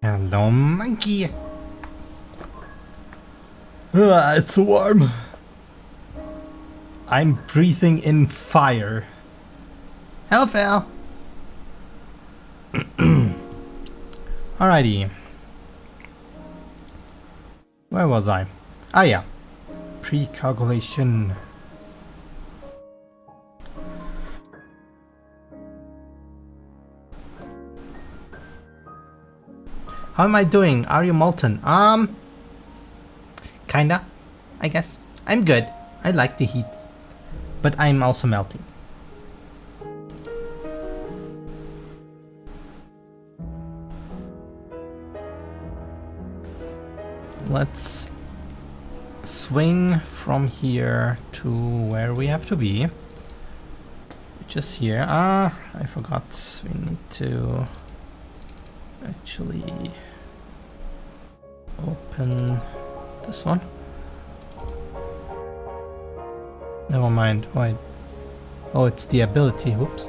Hello, monkey. It's warm. I'm breathing in fire. Hello, Phil. Alrighty. Where was I? Ah, yeah. Precalculation. How am I doing? Are you molten? Kinda, I guess. I'm good. I like the heat. But I'm also melting. Let's swing from here to where we have to be. Which is here. Ah, I forgot. We need to actually open this one. Never mind. Wait. Oh, it's the ability. Whoops.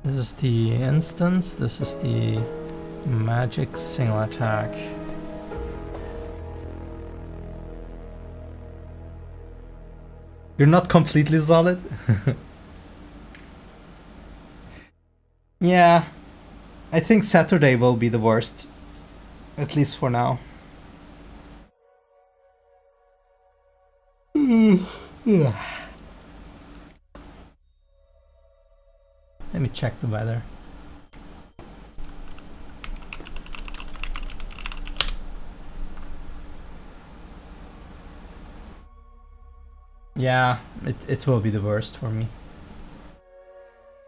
This is the instance. This is the magic single attack. You're not completely solid? Yeah, I think Saturday will be the worst. At least for now. Let me check the weather. Yeah, it will be the worst for me.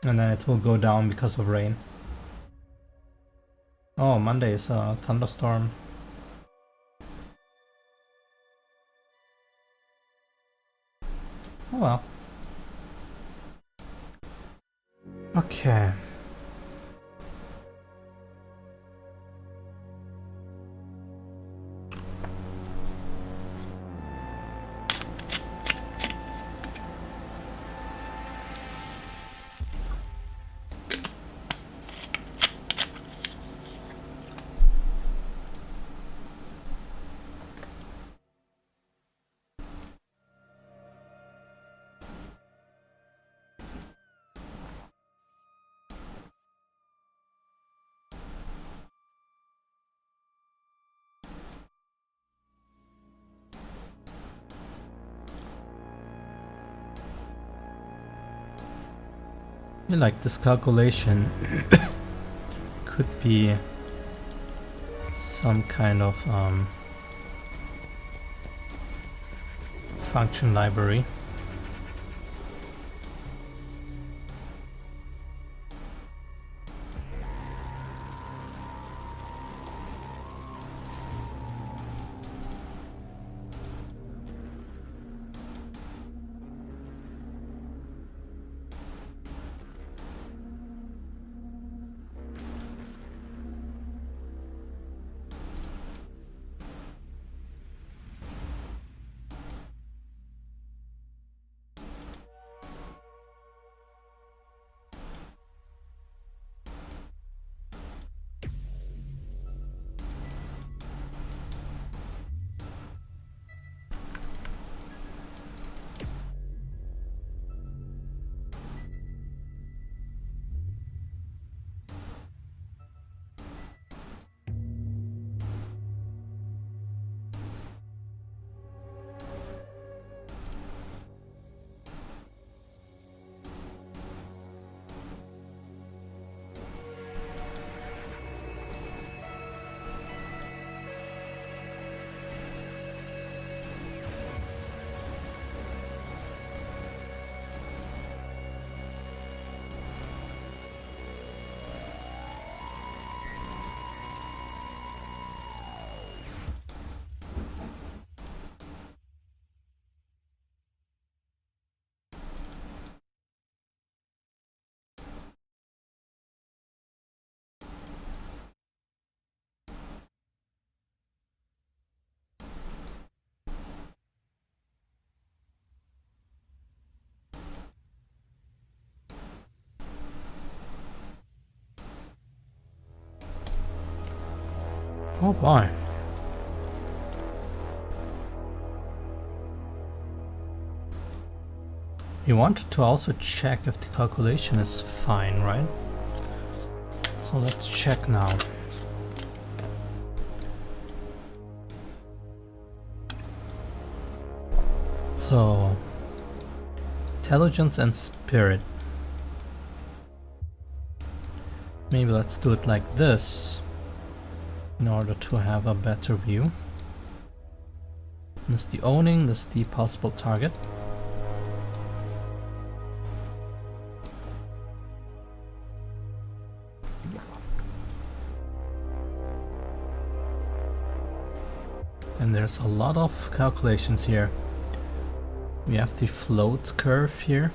And then it will go down because of rain. Oh, Monday is a thunderstorm. Oh well. Okay. I feel like this calculation could be some kind of function library. Oh boy. We wanted to also check if the calculation is fine, right? So let's check now. So, intelligence and spirit. Maybe let's do it like this in order to have a better view. This is the owning, this is the possible target. And there's a lot of calculations here. We have the float curve here.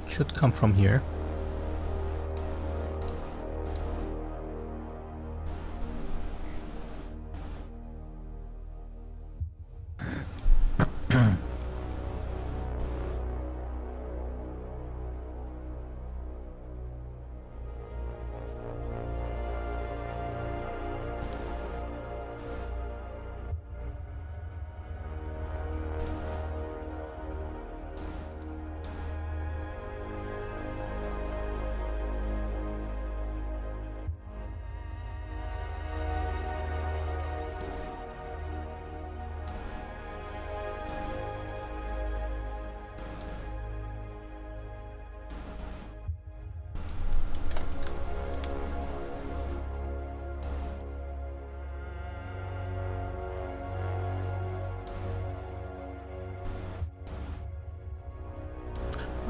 Should come from here.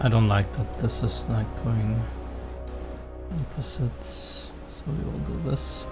I don't like that this is like going opposites, so we will do this.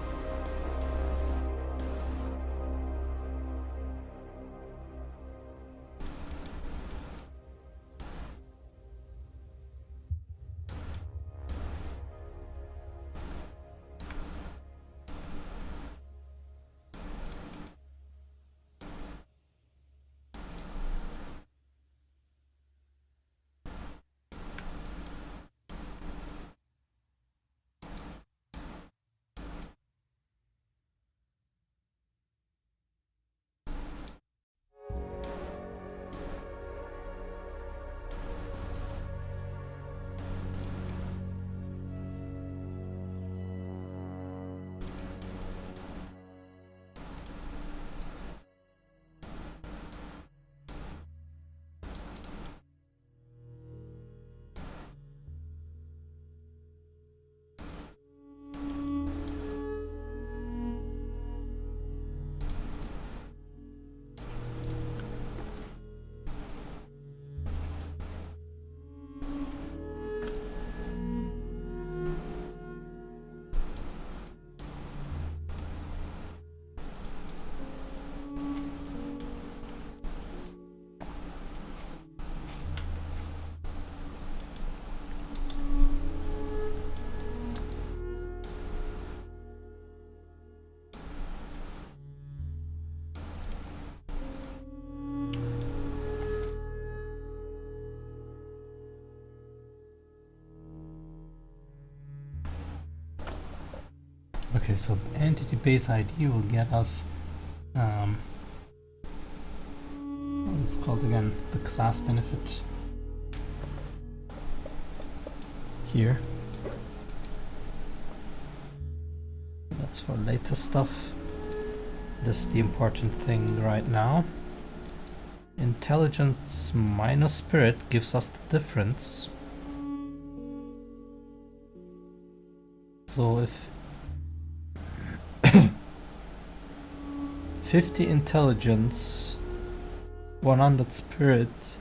Okay, so entity base ID will get us what is it called again? The class benefit here. That's for later stuff. This is the important thing right now. Intelligence minus spirit gives us the difference. So if 50 intelligence, 100 spirit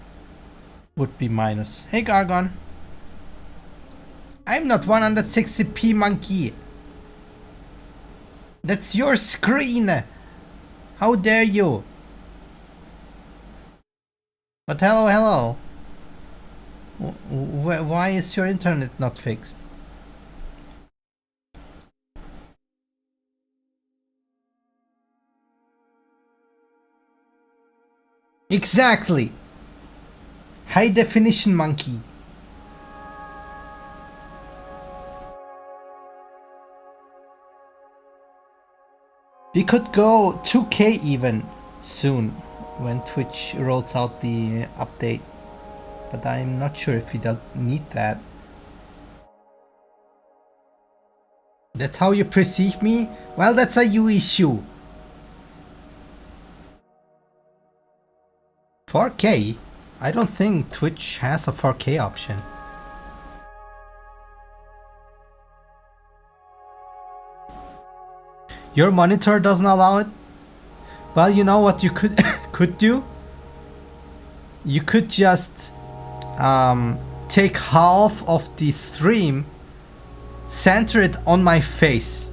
would be minus. Hey Gargon! I'm not 160p monkey! That's your screen! How dare you! But hello, hello! Why is your internet not fixed? Exactly! High definition monkey. We could go 2K even soon when Twitch rolls out the update, but I'm not sure if we don't need that. That's how you perceive me? Well, that's a you issue. 4K? I don't think Twitch has a 4K option. Your monitor doesn't allow it? Well, you know what you could could do? You could just take half of the stream, center it on my face.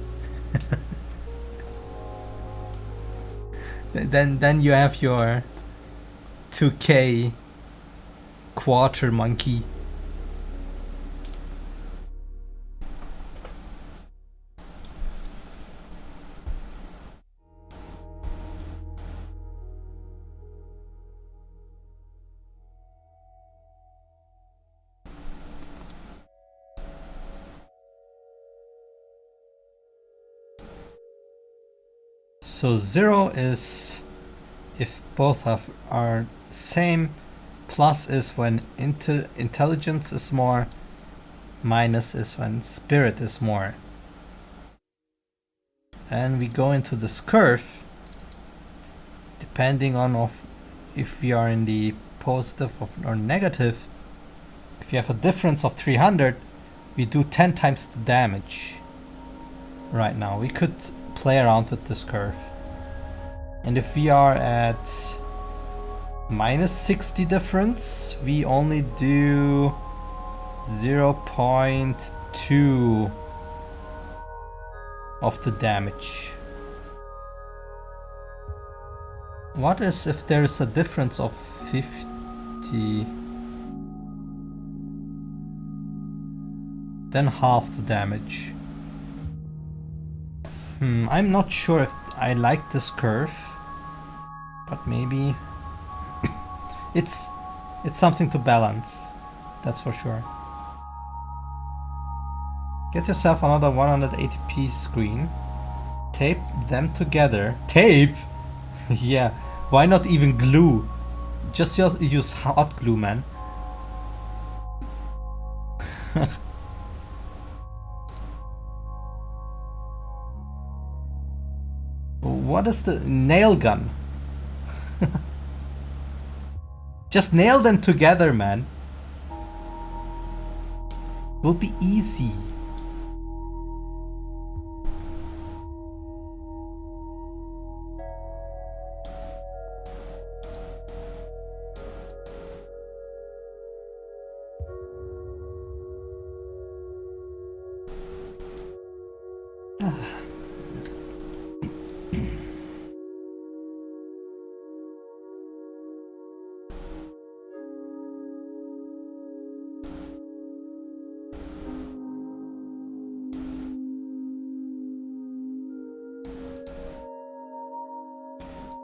Then you have your 2K quarter monkey. So 0 is if both are same, plus is when intelligence is more, minus is when spirit is more. And we go into this curve, depending on if we are in the positive or negative. If you have a difference of 300, we do 10 times the damage. Right now, we could play around with this curve. And if we are at minus 60 difference, we only do 0.2 of the damage. What is if there is a difference of 50? Then half the damage. I'm not sure if I like this curve, but maybe it's something to balance, that's for sure. Get yourself another 180p screen. Tape them together. Tape? Yeah, why not even glue? Just use hot glue, man. What is the nail gun? Just nail them together, man. Will be easy.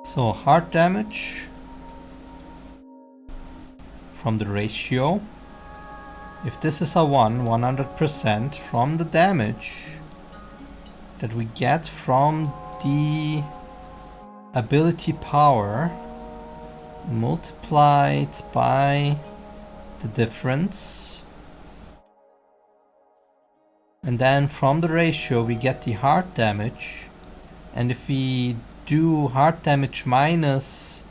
So hard damage from the ratio. If this is a 100% from the damage that we get from the ability power multiplied by the difference. And then from the ratio we get the hard damage. And if we do hard damage minus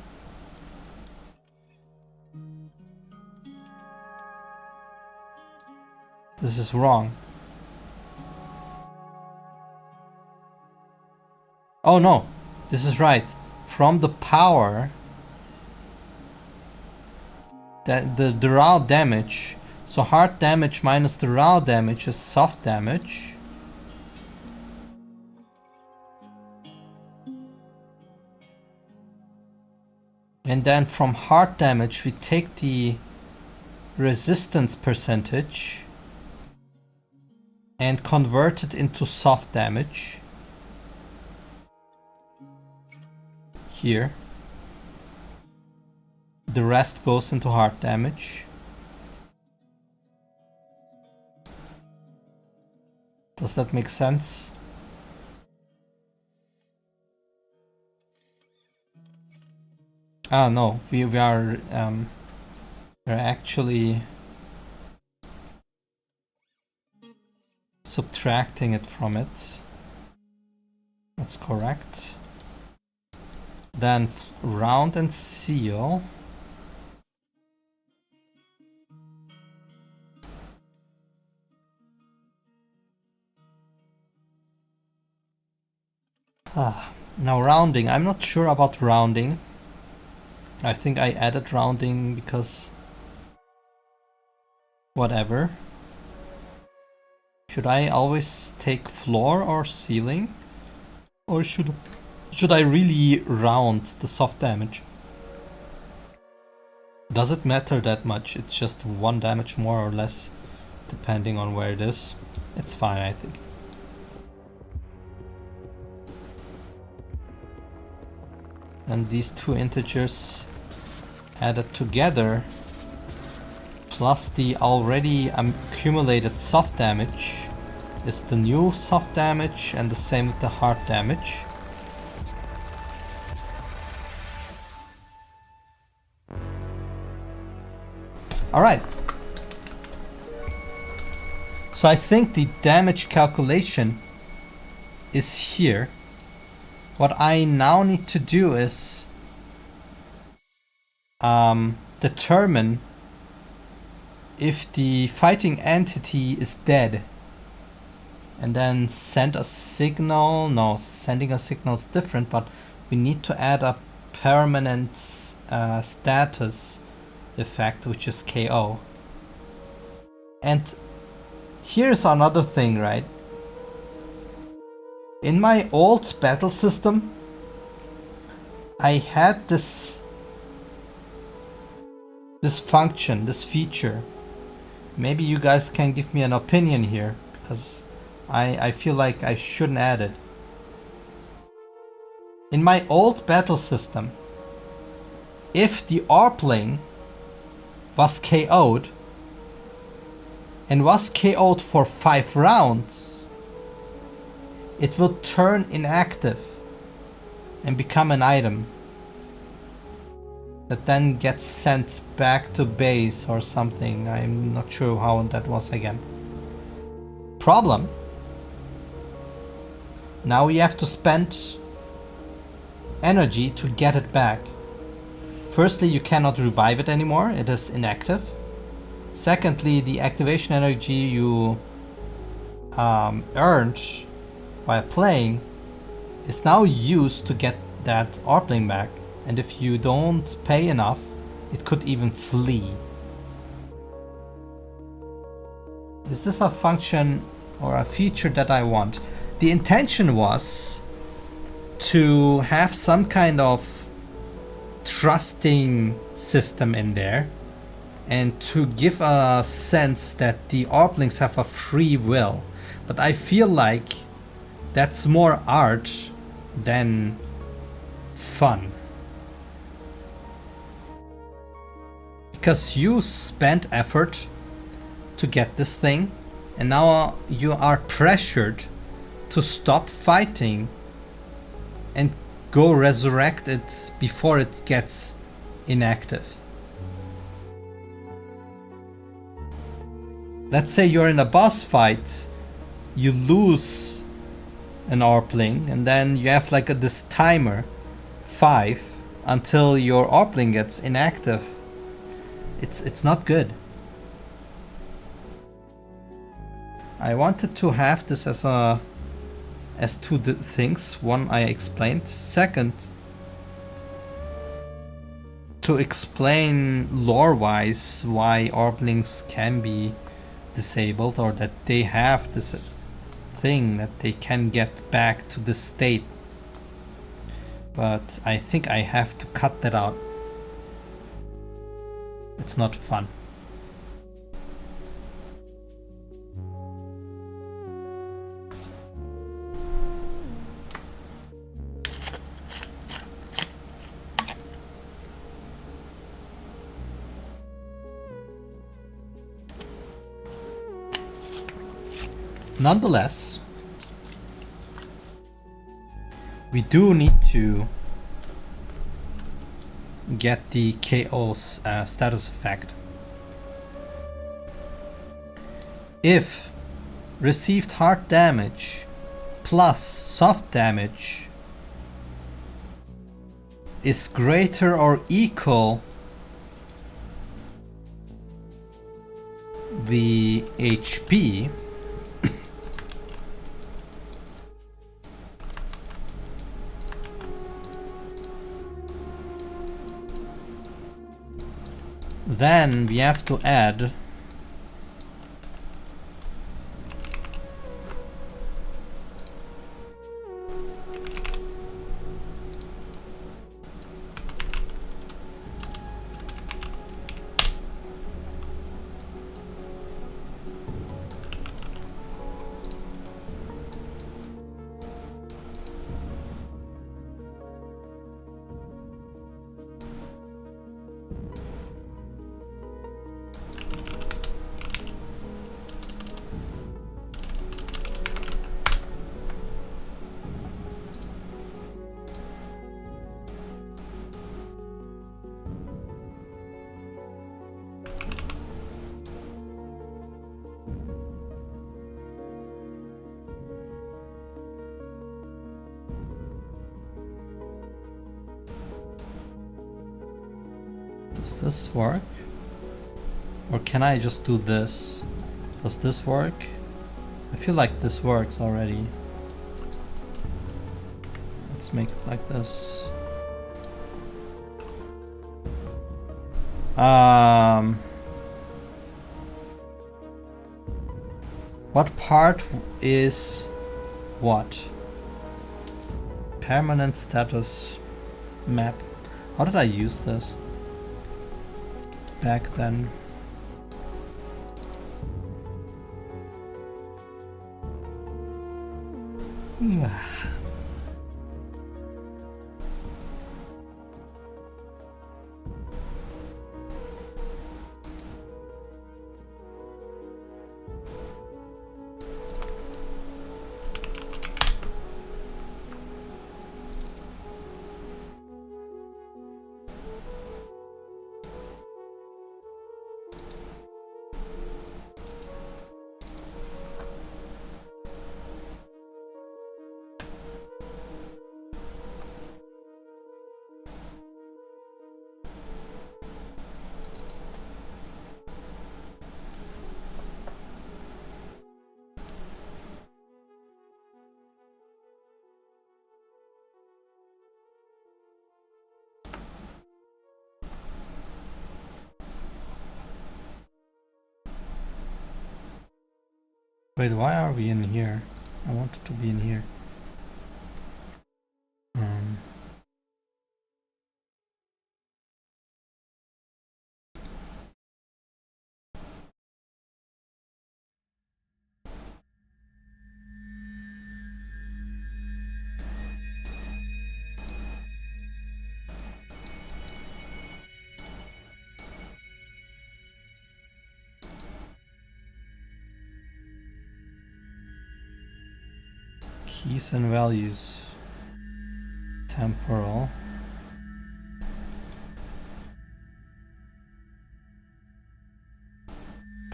this is wrong. Oh no, this is right. From the power that the raw damage, so hard damage minus the raw damage is soft damage. And then from hard damage we take the resistance percentage and convert it into soft damage. Here. The rest goes into hard damage. Does that make sense? Ah, no, we're actually subtracting it from it. That's correct. Then round and seal. Now rounding. I'm not sure about rounding. I think I added rounding because whatever. Should I always take floor or ceiling? Or should I really round the soft damage? Does it matter that much? It's just 1 damage more or less depending on where it is. It's fine, I think. And these two integers added together plus the already accumulated soft damage is the new soft damage, and the same with the hard damage. Alright. So I think the damage calculation is here. What I now need to do is determine if the fighting entity is dead, and then send a signal. No, sending a signal is different, but we need to add a permanent status effect, which is KO. And here's another thing, right? In my old battle system, I had this function, this feature. Maybe you guys can give me an opinion here, because I feel like I shouldn't add it. In my old battle system, if the ARPling was KO'd and was KO'd for 5 rounds, it will turn inactive and become an item that then gets sent back to base or something. I'm not sure how that was again. Problem. Now you have to spend energy to get it back. Firstly, you cannot revive it anymore. It is inactive. Secondly, the activation energy you earned while playing is now used to get that ARPling back. And if you don't pay enough, it could even flee. Is this a function or a feature that I want? The intention was to have some kind of trusting system in there and to give a sense that the ARPlings have a free will. But I feel like that's more art than fun. Because you spent effort to get this thing, and now you are pressured to stop fighting and go resurrect it before it gets inactive. Let's say you're in a boss fight, you lose an ARPling, and then you have like this timer, 5, until your ARPling gets inactive. It's not good. I wanted to have this as two things. One, I explained. Second, to explain lore-wise why ARPlings can be disabled, or that they have this thing that they can get back to the state. But I think I have to cut that out. It's not fun. Nonetheless, we do need to get the KO's status effect. If received hard damage plus soft damage is greater or equal the HP, then we have to add Does this work? Or can I just do this? Does this work? I feel like this works already. Let's make it like this. What part is what? Permanent status map. How did I use this back then? Wait, why are we in here? I wanted to be in here. Keys and values. Temporal.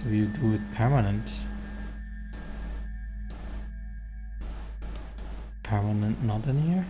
Do you do it permanent? Permanent not in here?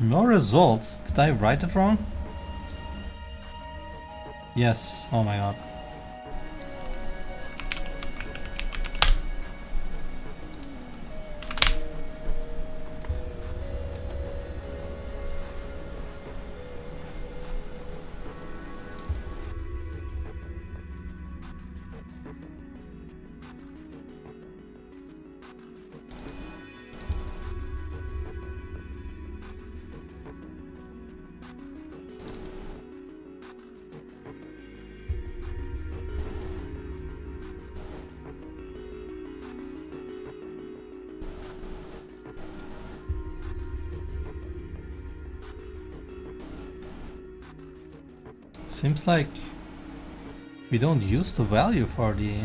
No results? Did I write it wrong? Yes. Oh my god. Seems like we don't use the value for the...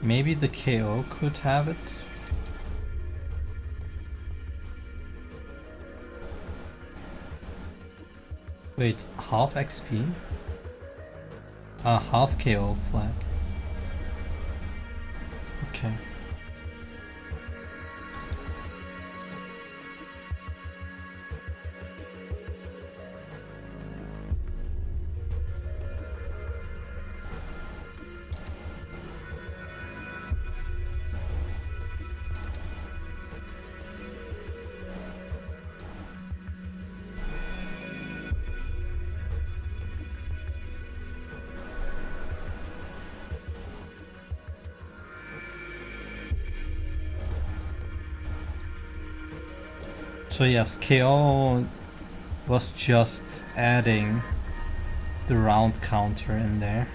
Maybe the KO could have it? Wait, half XP? Half KO flag. Okay. So yes, KO was just adding the round counter in there.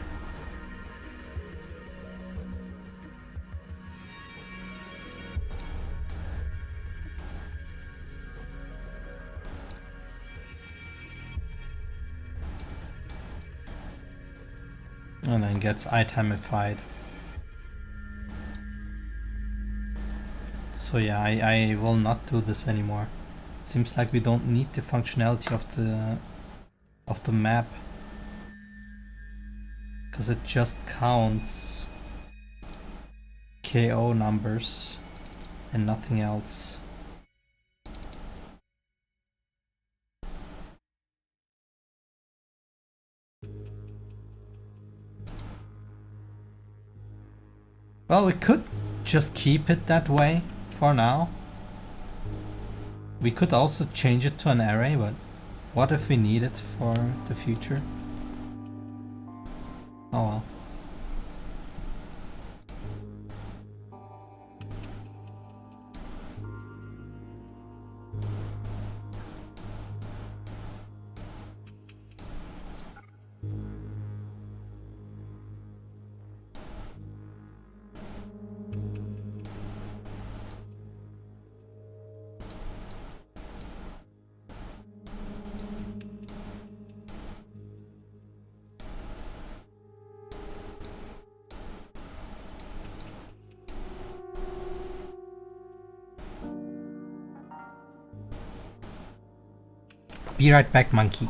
And then gets itemified. So yeah, I will not do this anymore. Seems like we don't need the functionality of the map, because it just counts KO numbers and nothing else. Well, we could just keep it that way for now. We could also change it to an array, but what if we need it for the future? Oh well. Be right back, monkey.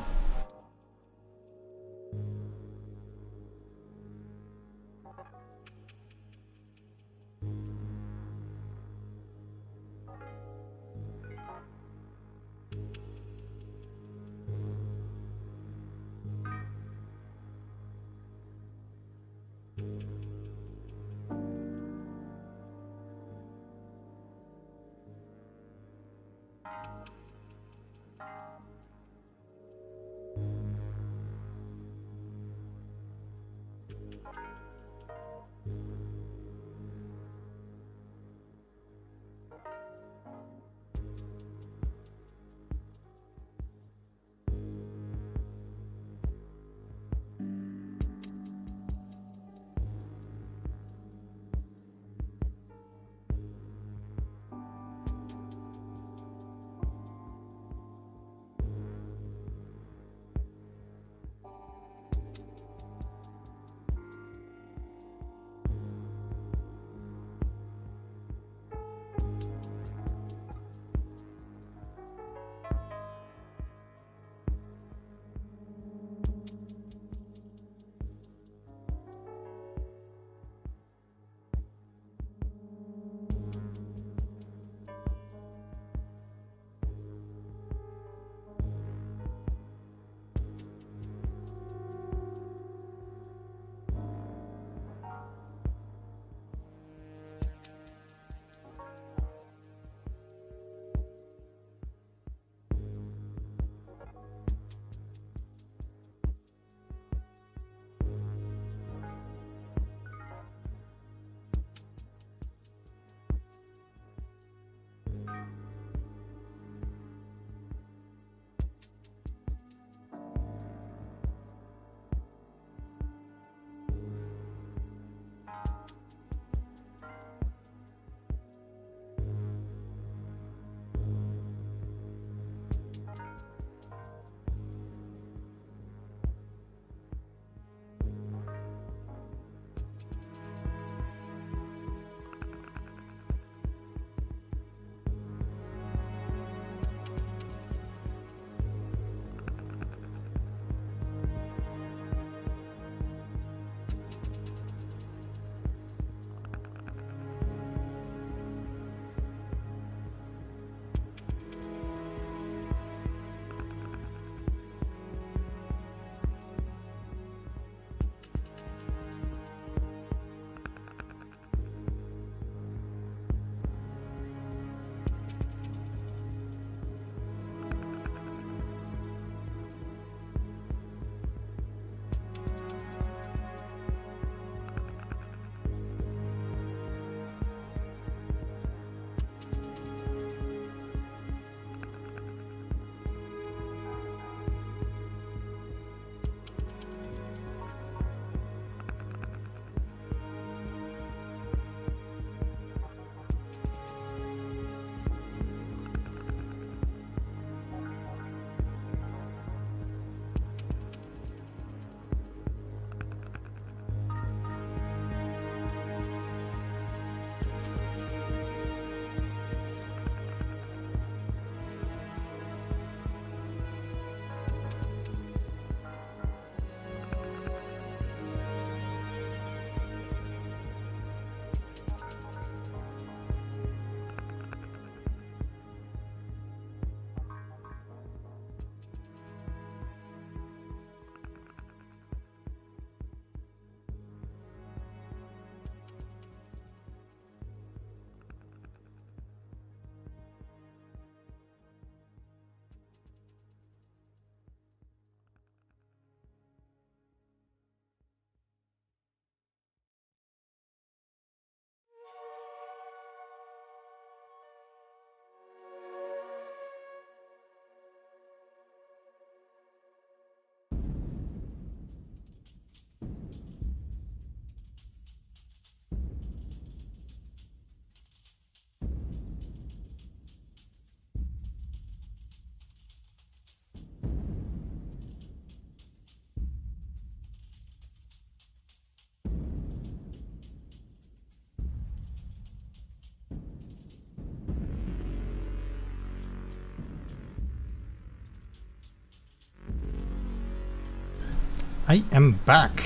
I am back.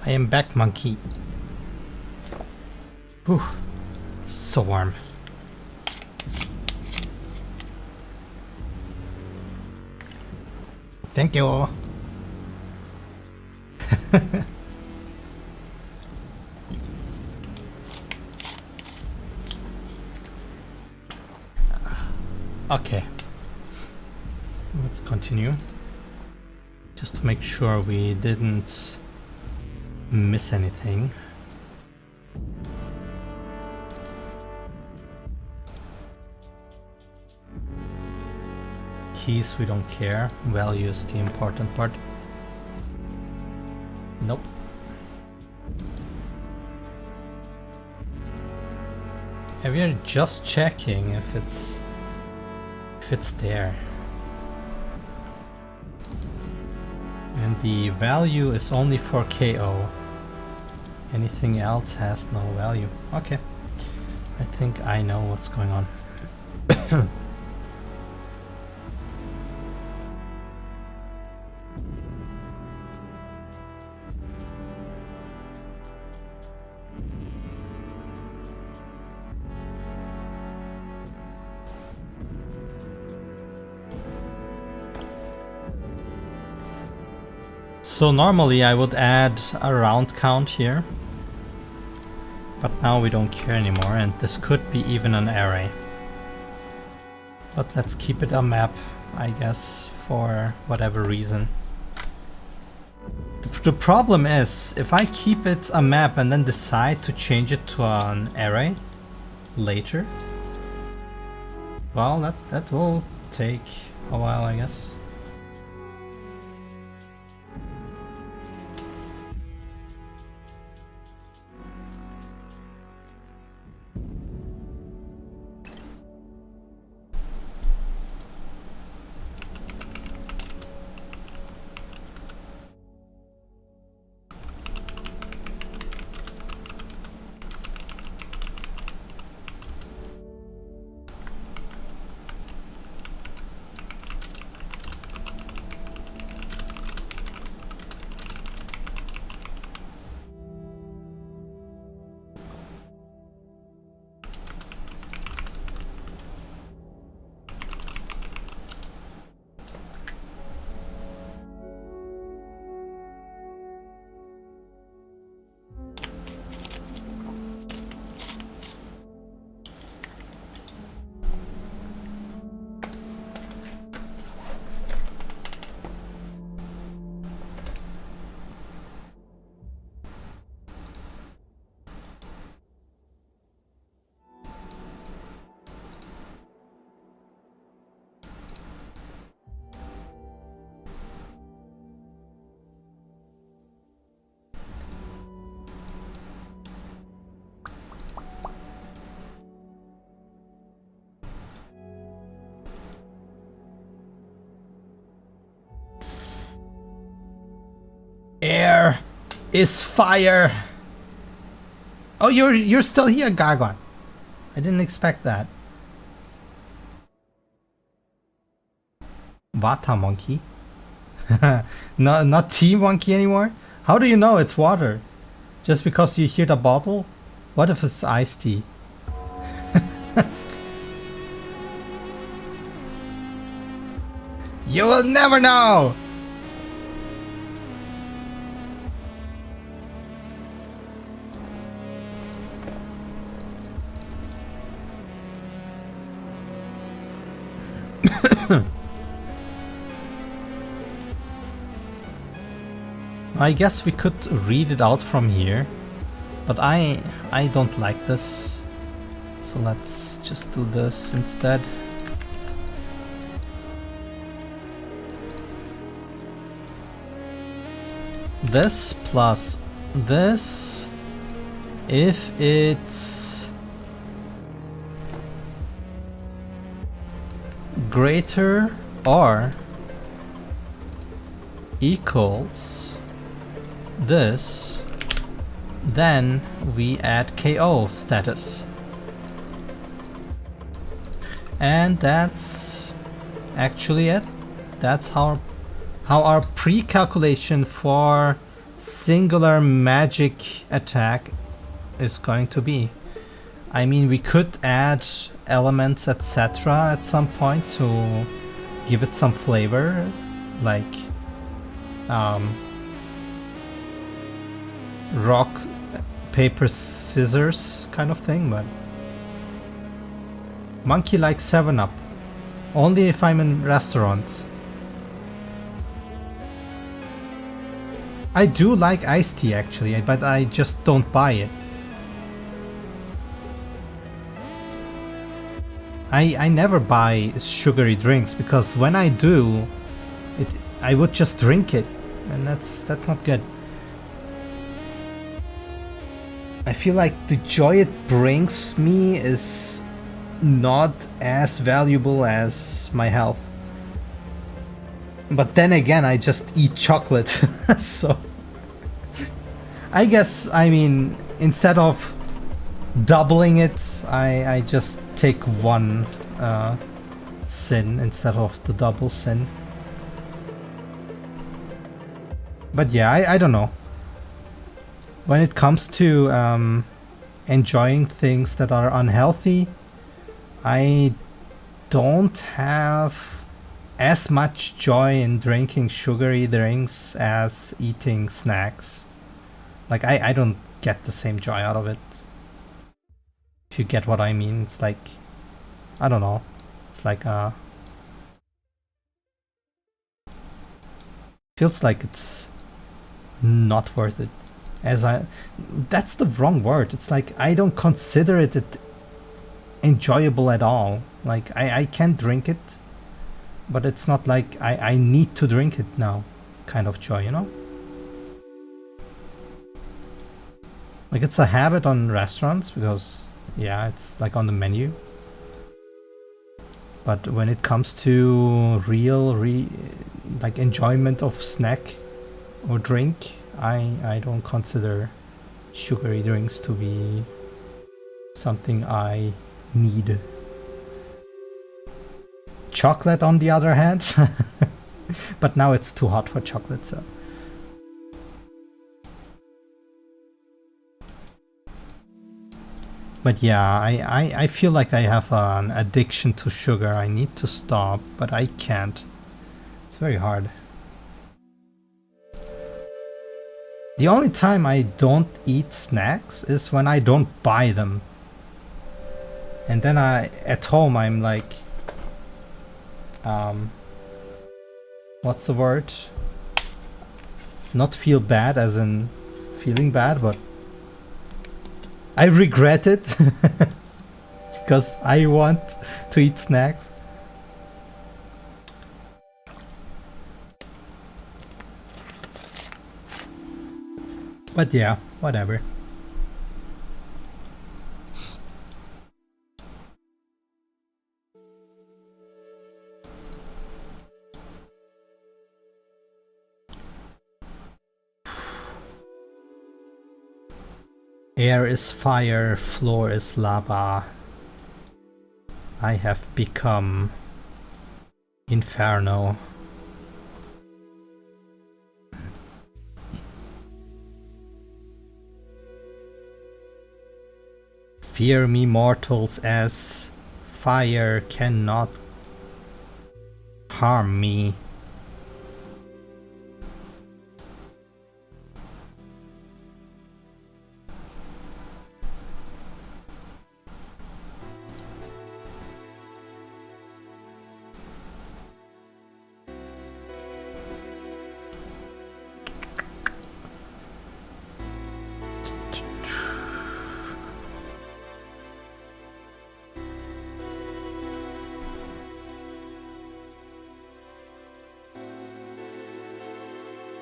I am back, monkey. Whew. So warm. Thank you. Okay. Let's continue. Just to make sure we didn't miss anything. Keys, we don't care. Value is the important part. Nope. And we are just checking if it's there. And the value is only for KO. Anything else has no value. Okay. I think I know what's going on. So normally I would add a round count here, but now we don't care anymore, and this could be even an array. But let's keep it a map, I guess, for whatever reason. The problem is, if I keep it a map and then decide to change it to an array later, well, that will take a while, I guess. Air is fire. Oh, you're still here, Gargon. I didn't expect that. Vata monkey. No, not tea monkey anymore. How do you know it's water? Just because you hear the bottle? What if it's iced tea? You will never know. I guess we could read it out from here, but I don't like this, so let's just do this instead. This plus this, if it's greater or equals this, then we add KO status. And that's actually it. That's how our pre-calculation for singular magic attack is going to be. I mean, we could add elements, etc. at some point to give it some flavor, like rock, paper, scissors kind of thing, but monkey likes 7-Up. Only if I'm in restaurants. I do like iced tea actually, but I just don't buy it. I never buy sugary drinks because when I do, I would just drink it, and that's not good. I feel like the joy it brings me is not as valuable as my health. But then again, I just eat chocolate, so I guess, I mean, instead of doubling it, I just take one sin instead of the double sin. But yeah, I don't know. When it comes to enjoying things that are unhealthy, I don't have as much joy in drinking sugary drinks as eating snacks. Like, I don't get the same joy out of it. If you get what I mean, it's like, I don't know. It's like feels like it's not worth it. That's the wrong word. It's like I don't consider it enjoyable at all. Like I can drink it, but it's not like I need to drink it now kind of joy, you know? Like it's a habit on restaurants because yeah, it's like on the menu. But when it comes to real like enjoyment of snack or drink, I don't consider sugary drinks to be something I need. Chocolate on the other hand, but now it's too hot for chocolate, so. But yeah, I feel like I have an addiction to sugar. I need to stop, but I can't. It's very hard. The only time I don't eat snacks is when I don't buy them. And then at home I'm like, what's the word? Not feel bad as in feeling bad, but I regret it because I want to eat snacks. But yeah, whatever. Air is fire, floor is lava. I have become Inferno. Fear me, mortals, as fire cannot harm me.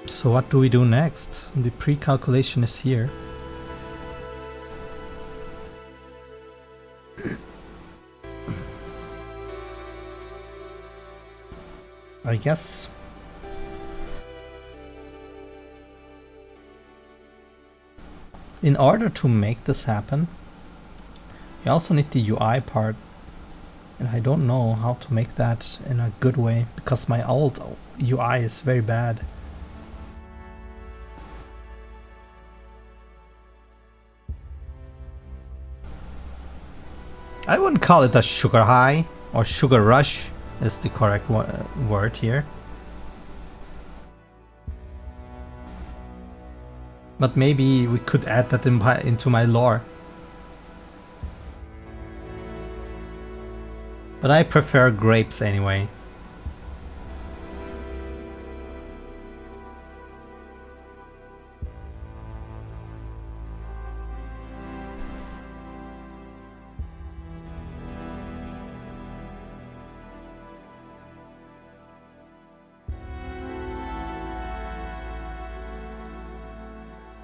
So what do we do next? The pre-calculation is here. I guess in order to make this happen, you also need the UI part. And I don't know how to make that in a good way because my old UI is very bad. I wouldn't call it a sugar high, or sugar rush is the correct word here. But maybe we could add that into my lore. But I prefer grapes anyway.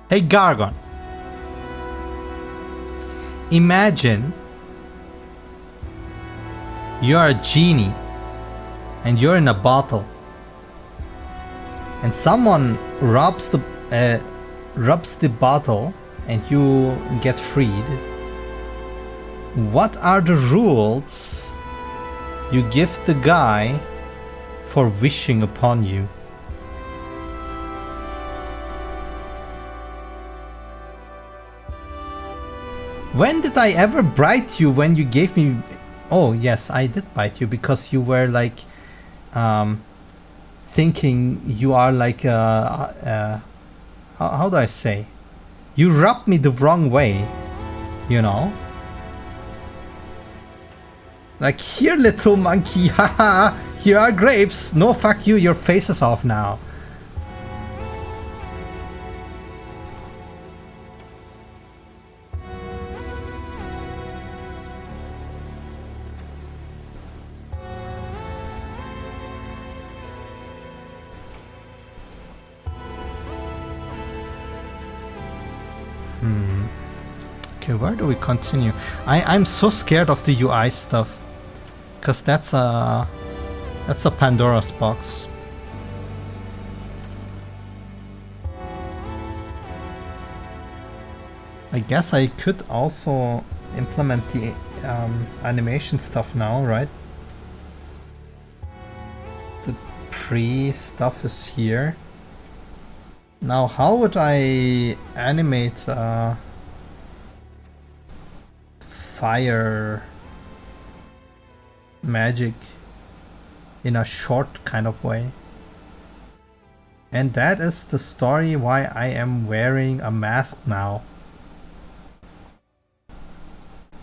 Hey Gargon, imagine you're a genie and you're in a bottle and someone robs the bottle and you get freed. What are the rules you give the guy for wishing upon you? When did I ever bite you when you gave me... Oh, yes, I did bite you because you were like... thinking you are like how do I say? You rubbed me the wrong way, you know? Like, here little monkey, haha, here are grapes. No, fuck you, your face is off now. Okay, where do we continue? I'm so scared of the UI stuff. Because that's a Pandora's box. I guess I could also implement the animation stuff now, right? The pre-stuff is here. Now, how would I animate fire magic in a short kind of way? And that is the story why I am wearing a mask now.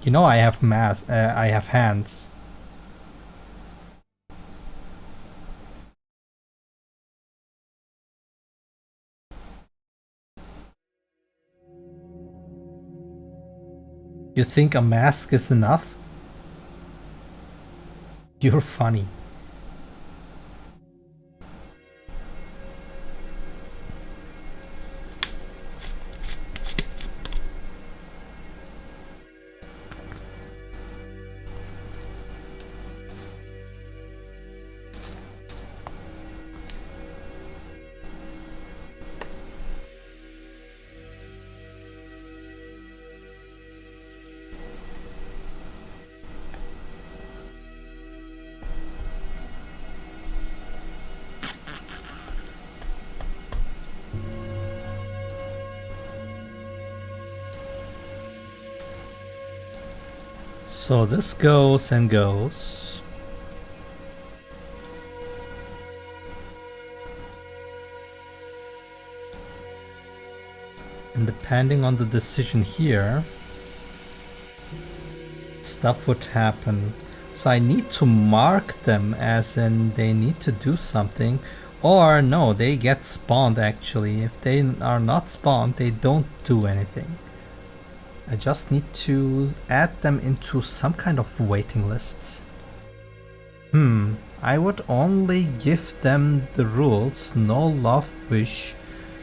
You know I have I have hands. You think a mask is enough? You're funny. So this goes and goes. And depending on the decision here, stuff would happen. So I need to mark them as in they need to do something, or no, they get spawned actually. If they are not spawned, they don't do anything. I just need to add them into some kind of waiting lists. I would only give them the rules: no love wish,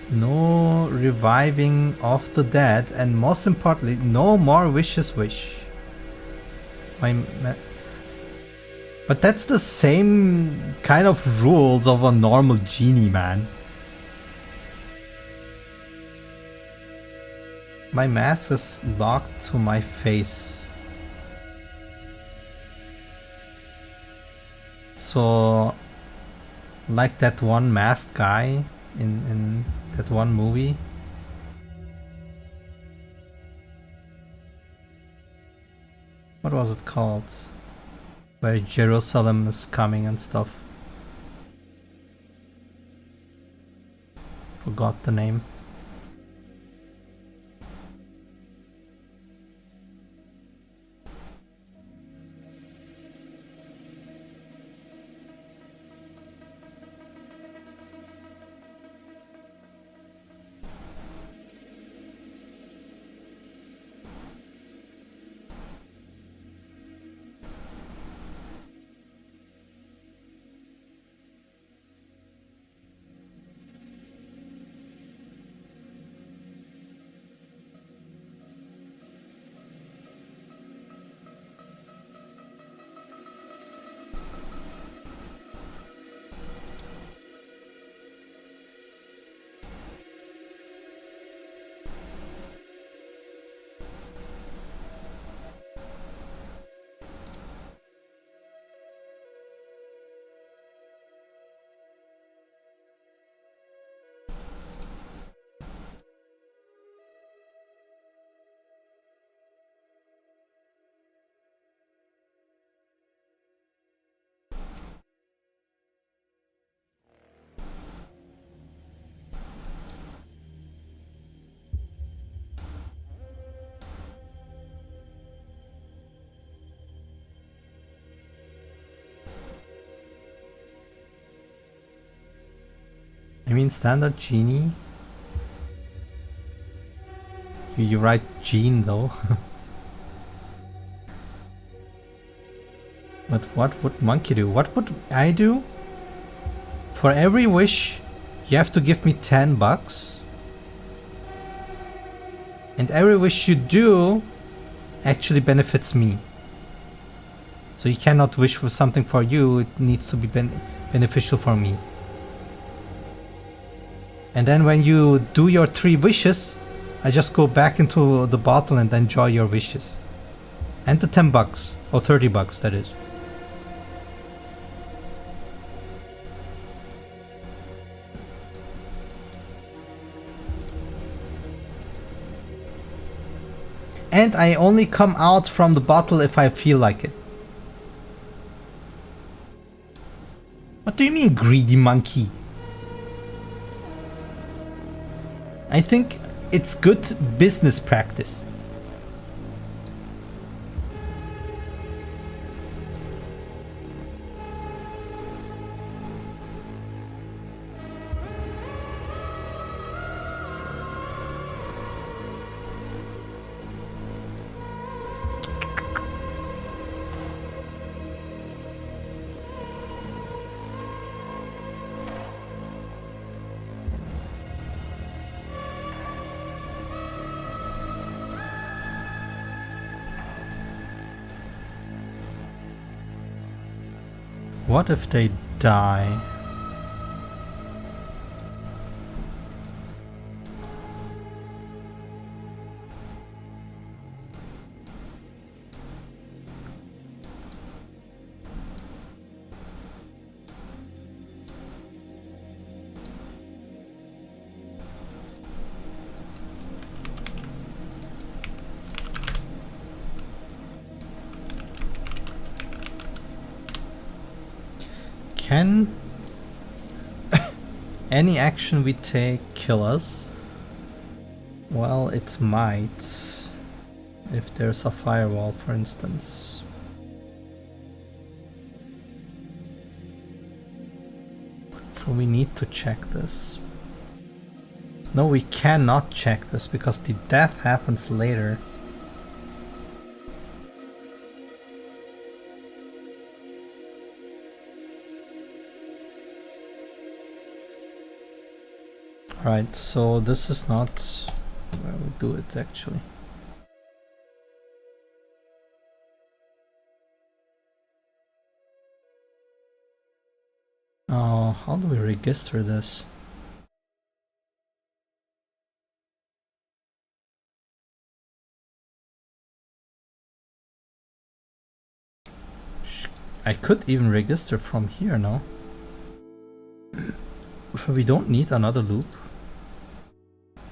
no reviving of the dead, and most importantly, no more wishes wish. But that's the same kind of rules of a normal genie, man. My mask is locked to my face. So, like that one masked guy in that one movie. What was it called? Where Jerusalem is coming and stuff. Forgot the name. I mean standard genie? You write gene though. But what would monkey do? What would I do? For every wish, you have to give me 10 bucks. And every wish you do actually benefits me. So you cannot wish for something for you, it needs to be beneficial for me. And then when you do your 3 wishes, I just go back into the bottle and enjoy your wishes. And the 10 bucks, or 30 bucks that is. And I only come out from the bottle if I feel like it. What do you mean, greedy monkey? I think it's good business practice. What if they die? Can any action we take kill us? Well, it might. If there's a firewall, for instance. So we need to check this. No, we cannot check this because the death happens later. Right, so this is not where we do it actually. Oh, how do we register this? I could even register from here, no? We don't need another loop.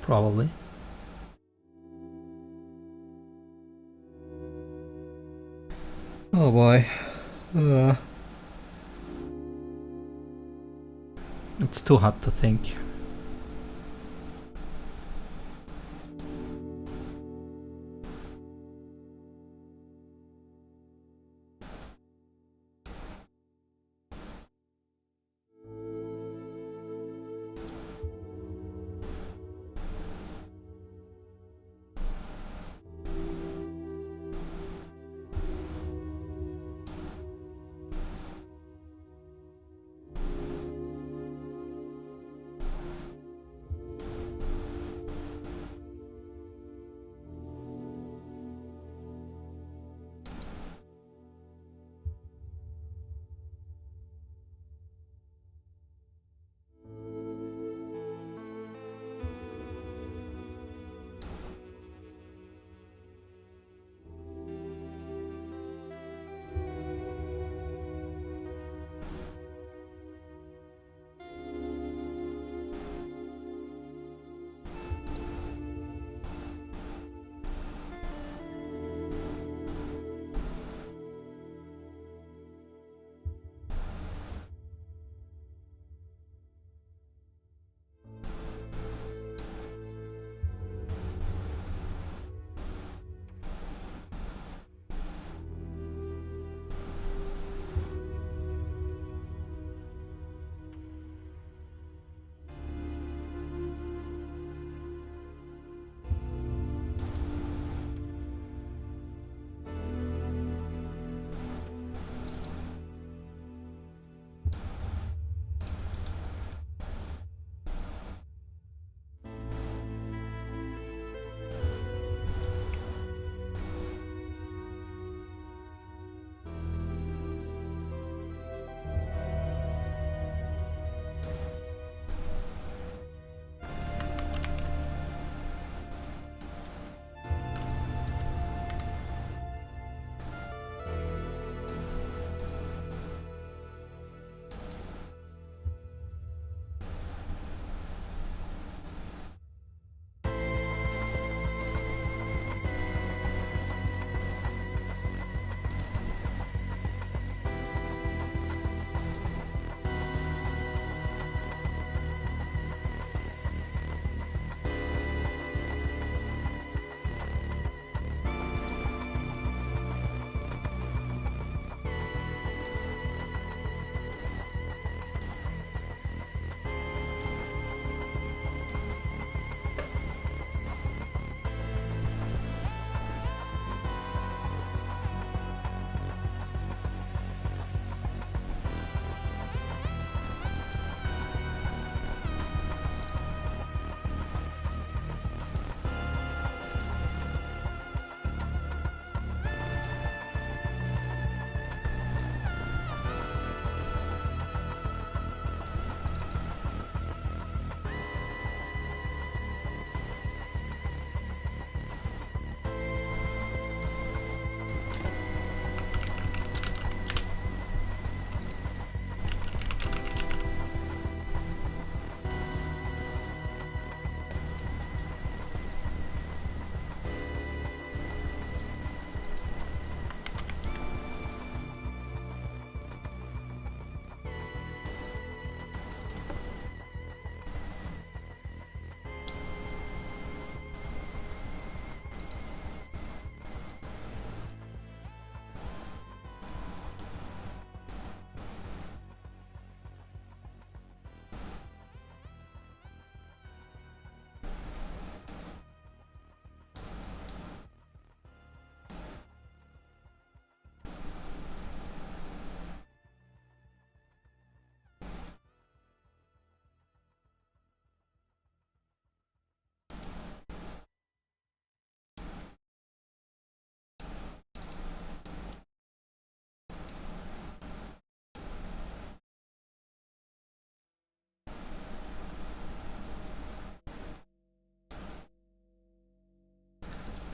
Probably. Oh boy. It's too hard to think.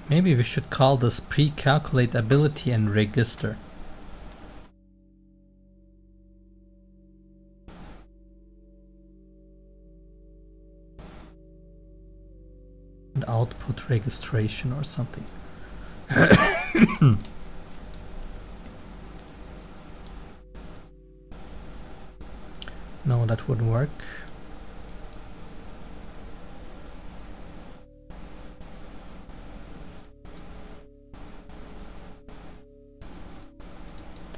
Maybe we should call this pre-calculate ability and register. output registration or something. No, that wouldn't work.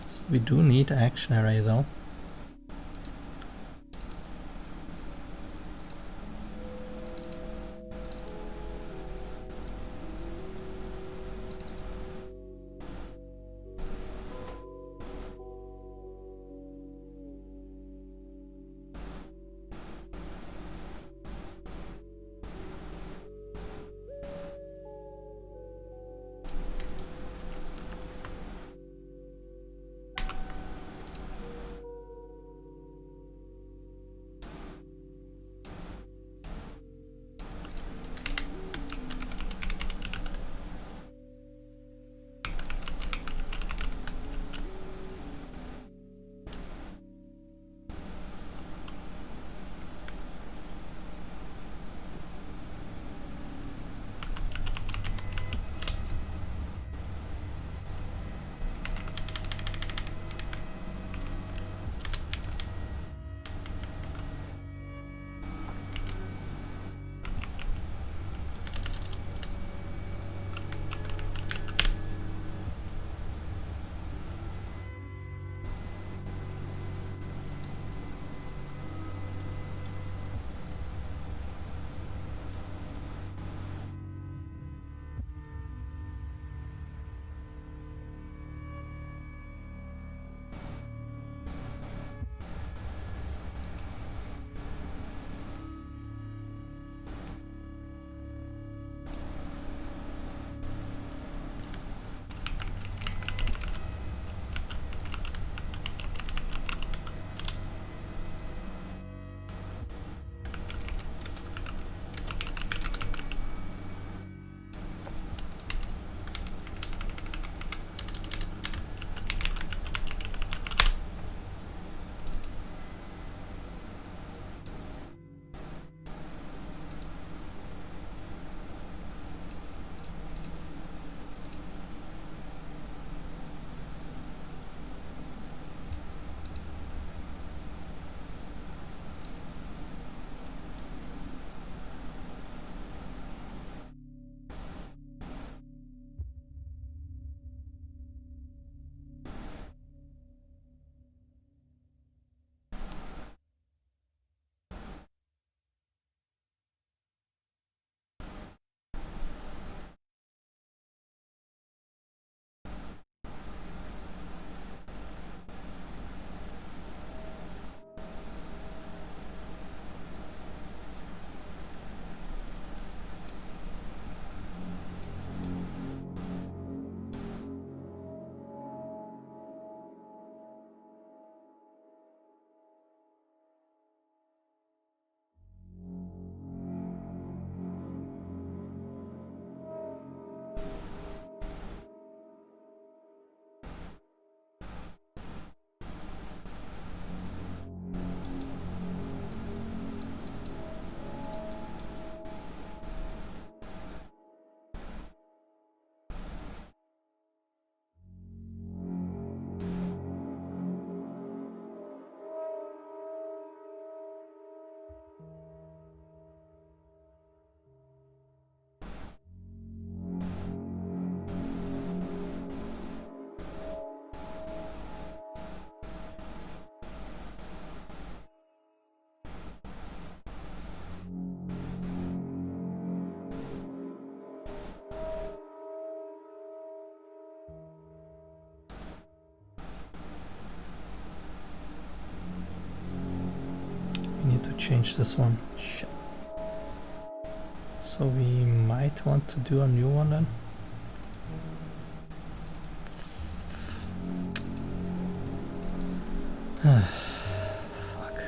So we do need an action array though. To change this one. Shit. So we might want to do a new one then. Fuck.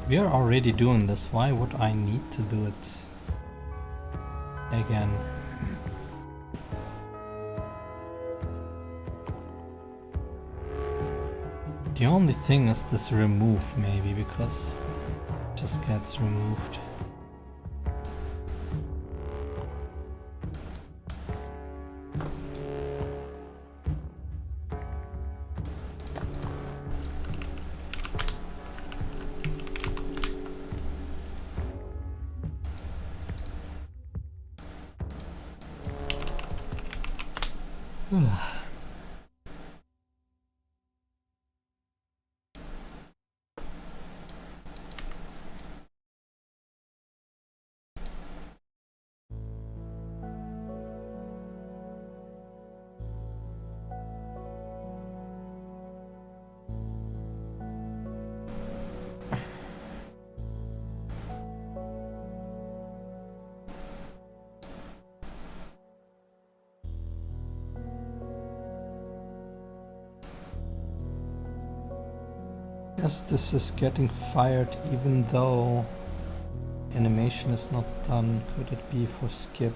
We are already doing this. Why would I need to do it again? The only thing is this remove maybe, because it just gets removed. Yes, this is getting fired even though animation is not done. Could it be for skip?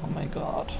Oh my god.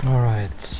All right.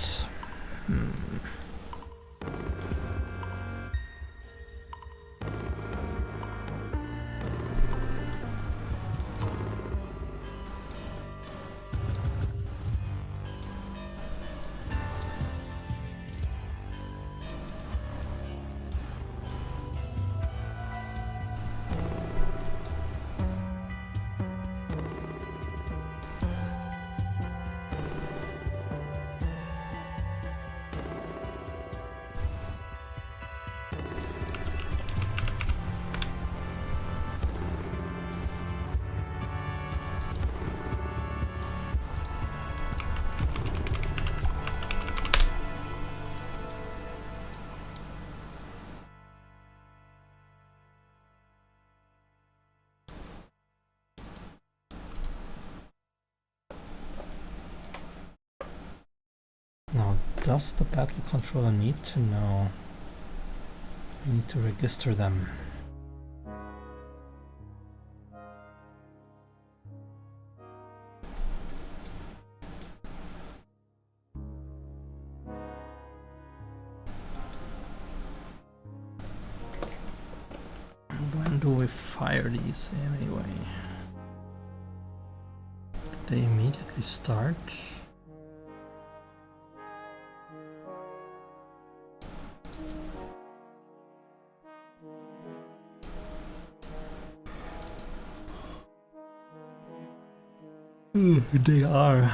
Now, does the battle controller need to know? We need to register them. When do we fire these anyway? They immediately start? They are.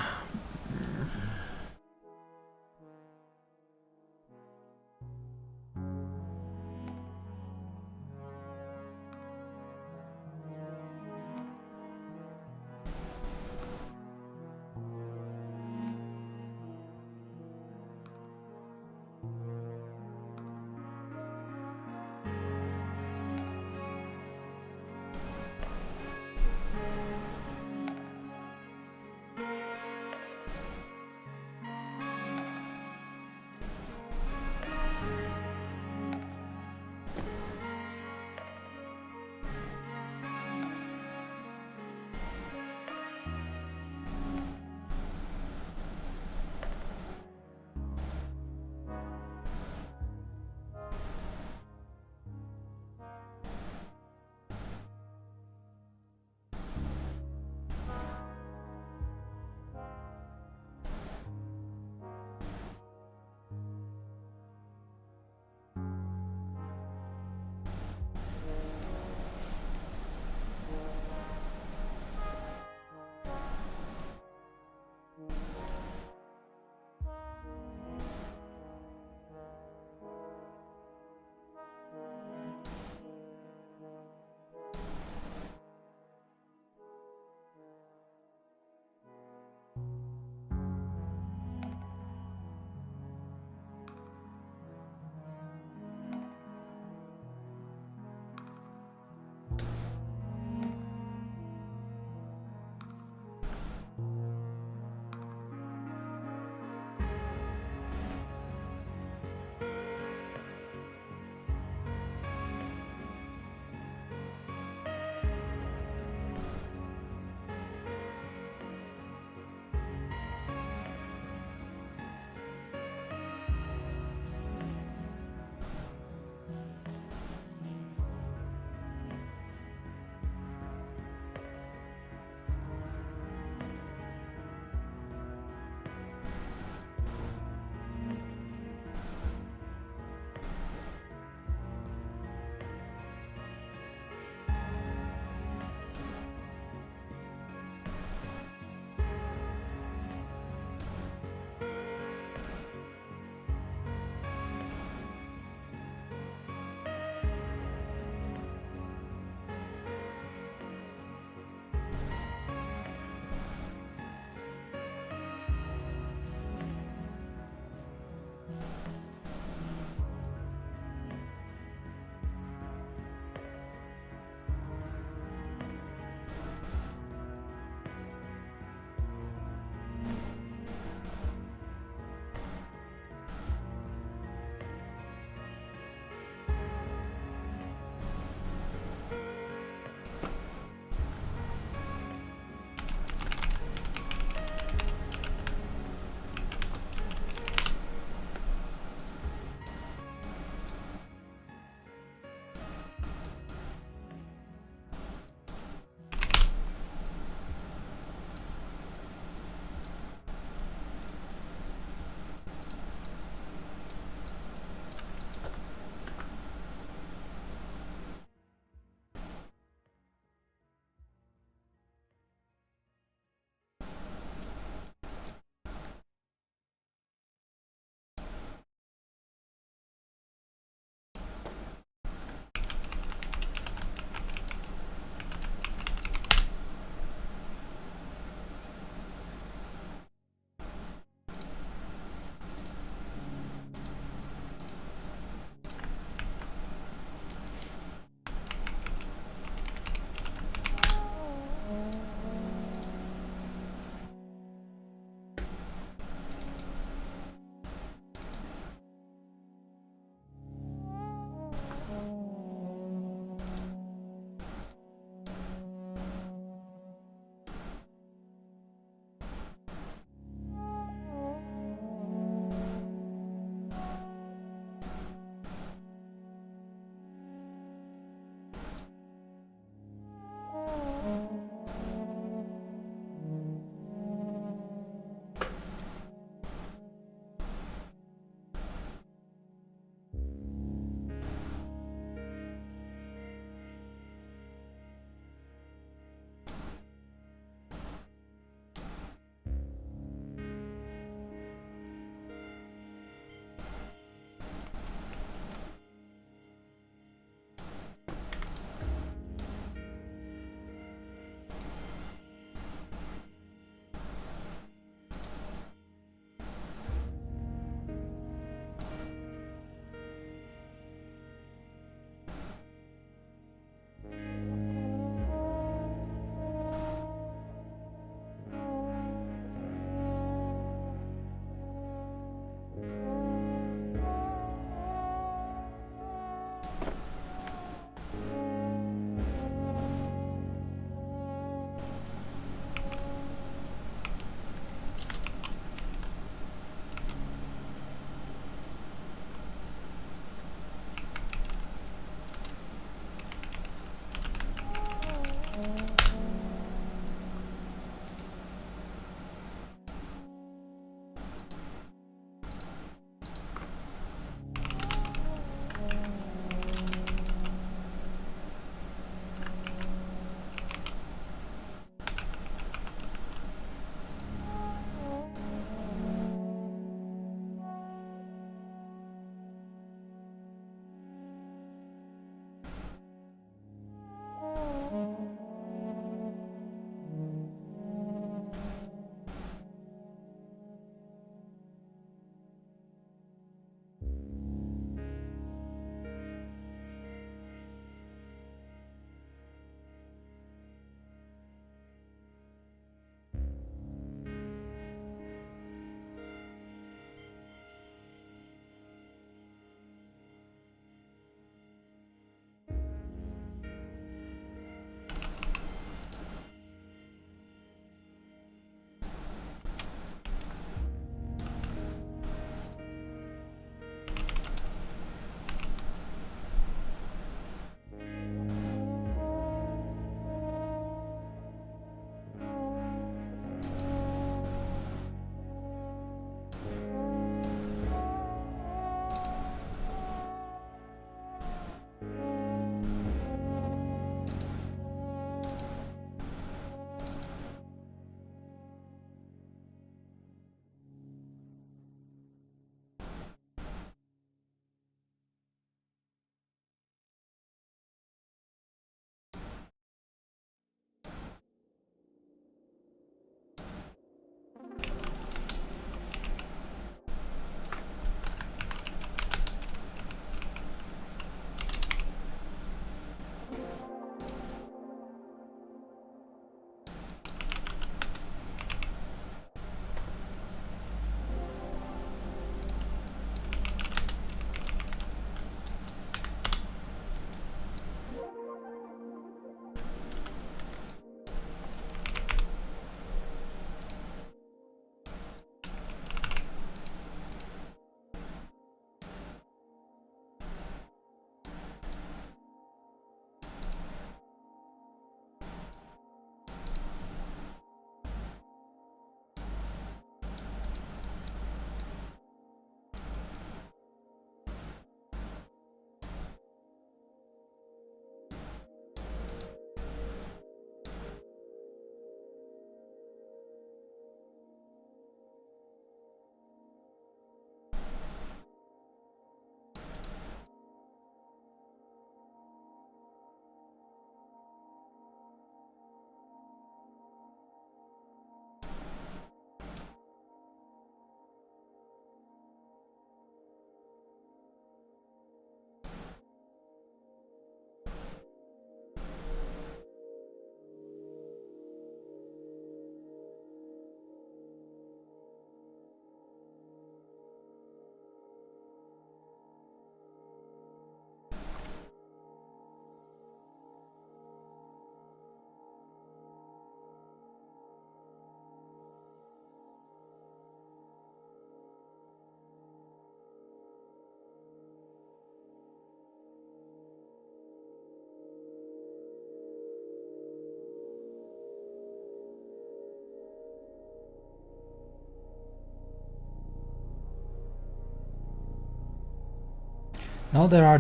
Now there are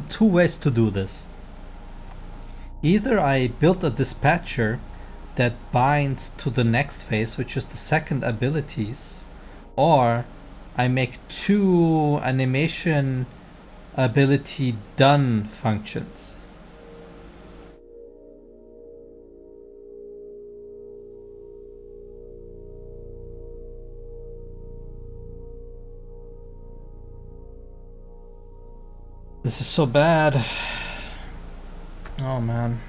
two ways to do this. Either I build a dispatcher that binds to the next phase, which is the second abilities, or I make two animation ability done functions. This is so bad. Oh man.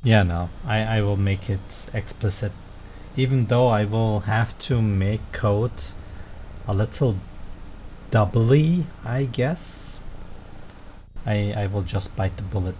Yeah, no, I will make it explicit. Even though I will have to make code a little doubly, I guess. I will just bite the bullet.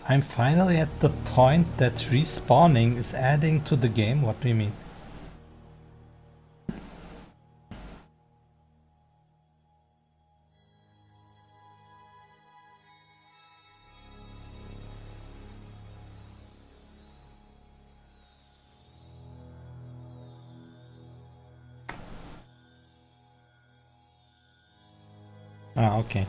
I'm finally at the point that respawning is adding to the game. What do you mean? Ah, okay.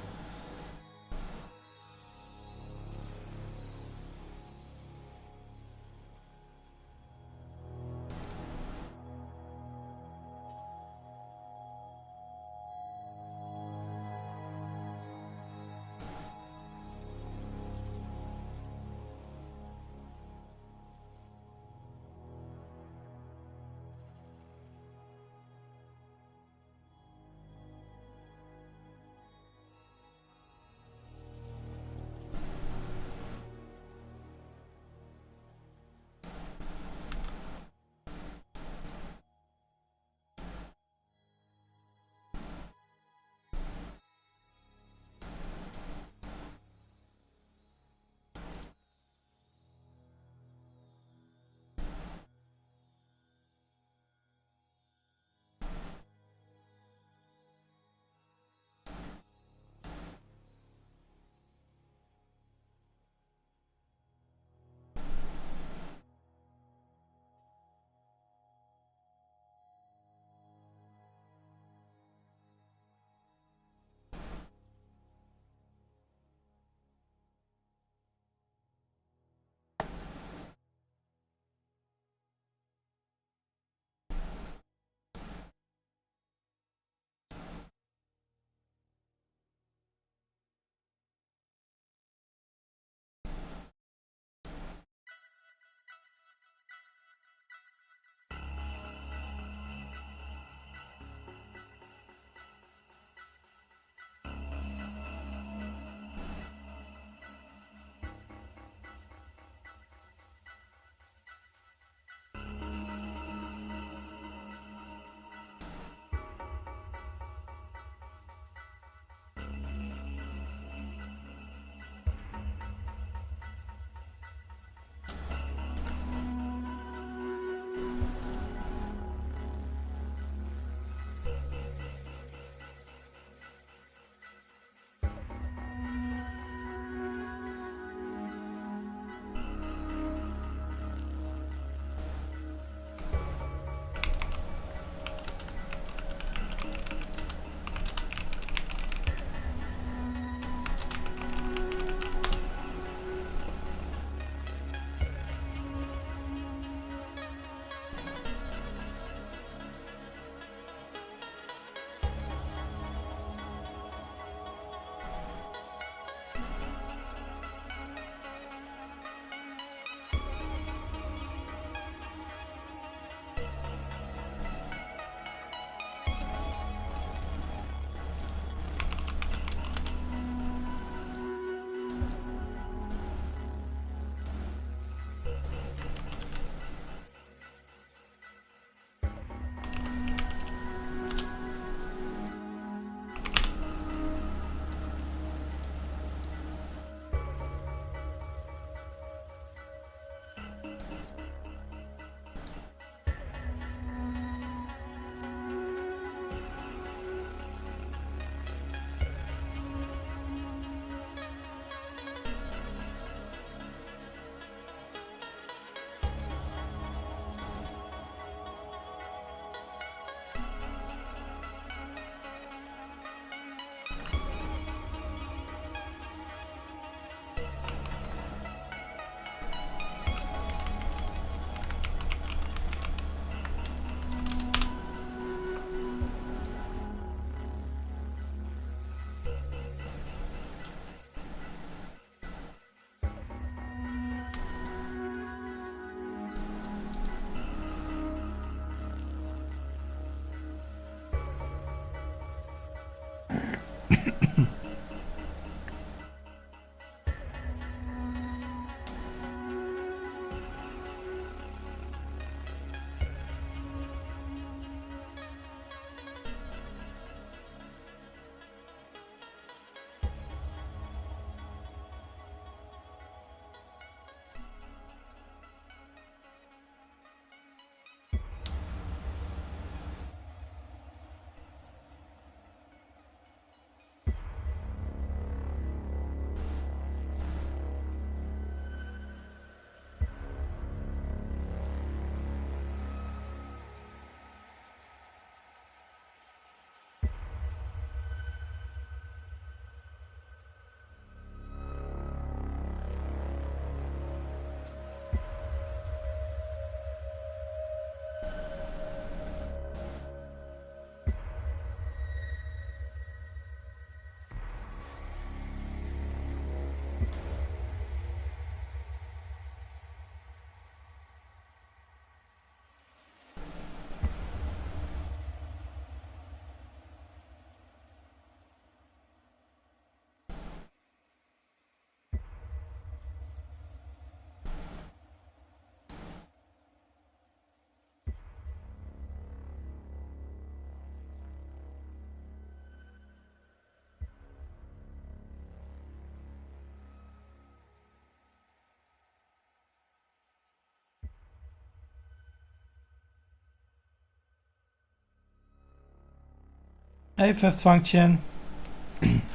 Hey, fifth function.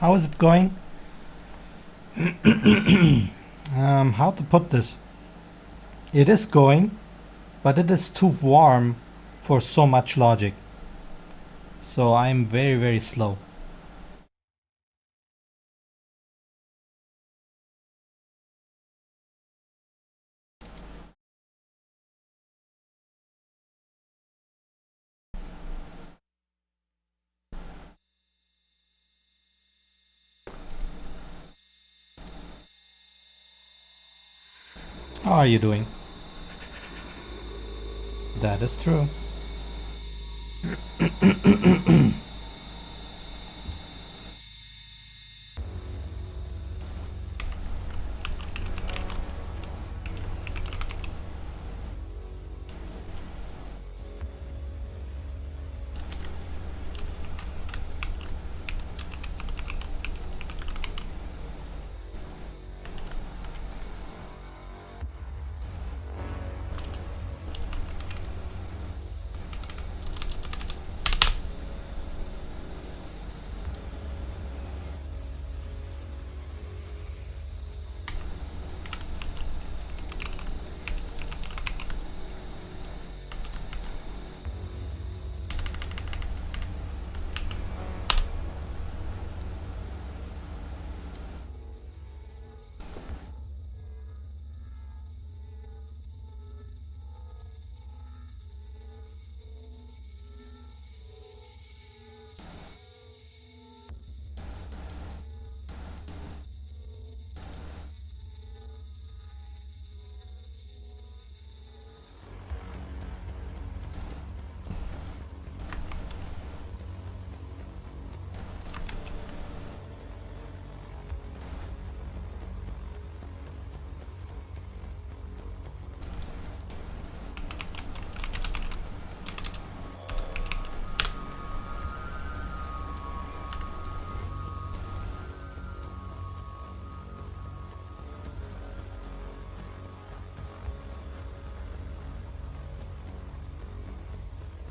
How is it going? How to put this? It is going, but it is too warm for so much logic. So I'm very, very slow. How are you doing? That is true.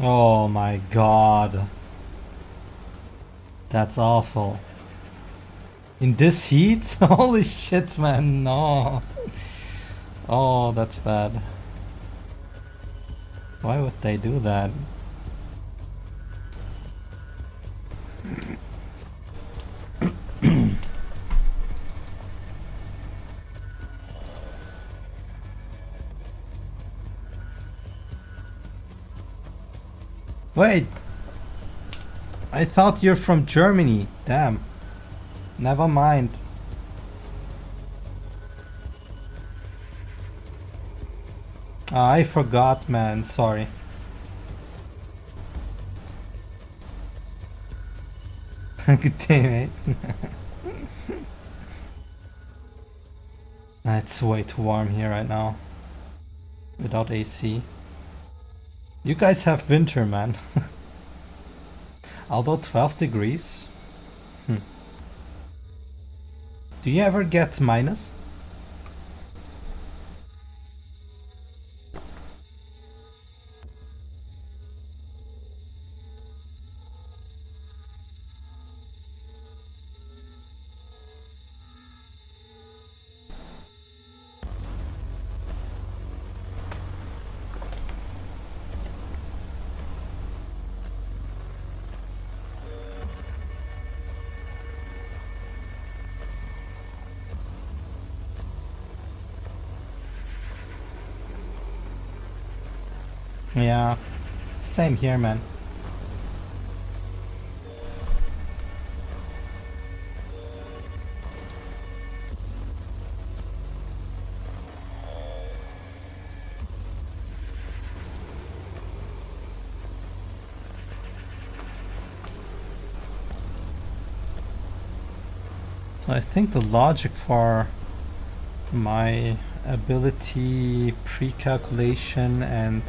Oh my god. That's awful. In this heat? Holy shit, man, no. Oh, that's bad. Why would they do that? Wait! I thought you're from Germany. Damn. Never mind. I forgot, man. Sorry. Good day, mate. It's way too warm here right now. Without AC. You guys have winter, man. Although 12 degrees. Do you ever get minus? Yeah, same here, man. So I think the logic for my ability pre-calculation and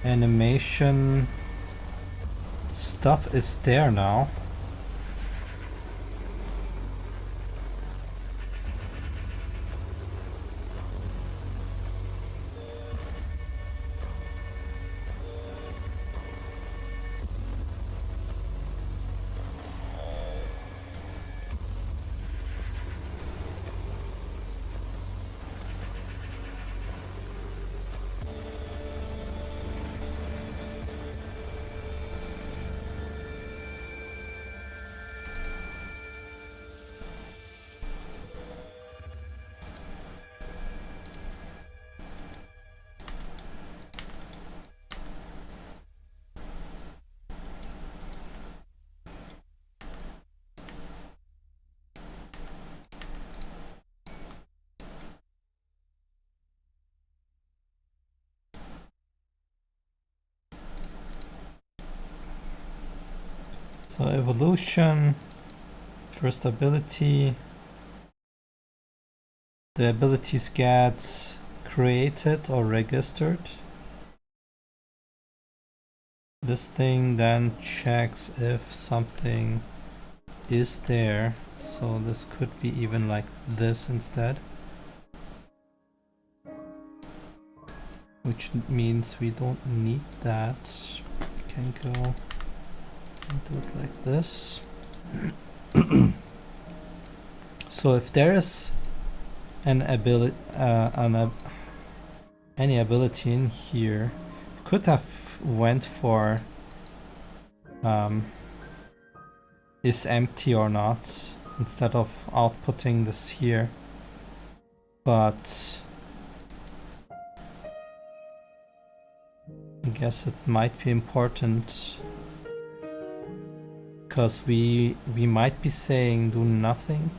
animation stuff is there now. So evolution, first ability, the abilities get created or registered. This thing then checks if something is there, so this could be even like this instead, which means we don't need that. We can go and do it like this. So if there is an ability, any ability in here, could have went for is empty or not instead of outputting this here, but I guess it might be important because we might be saying do nothing.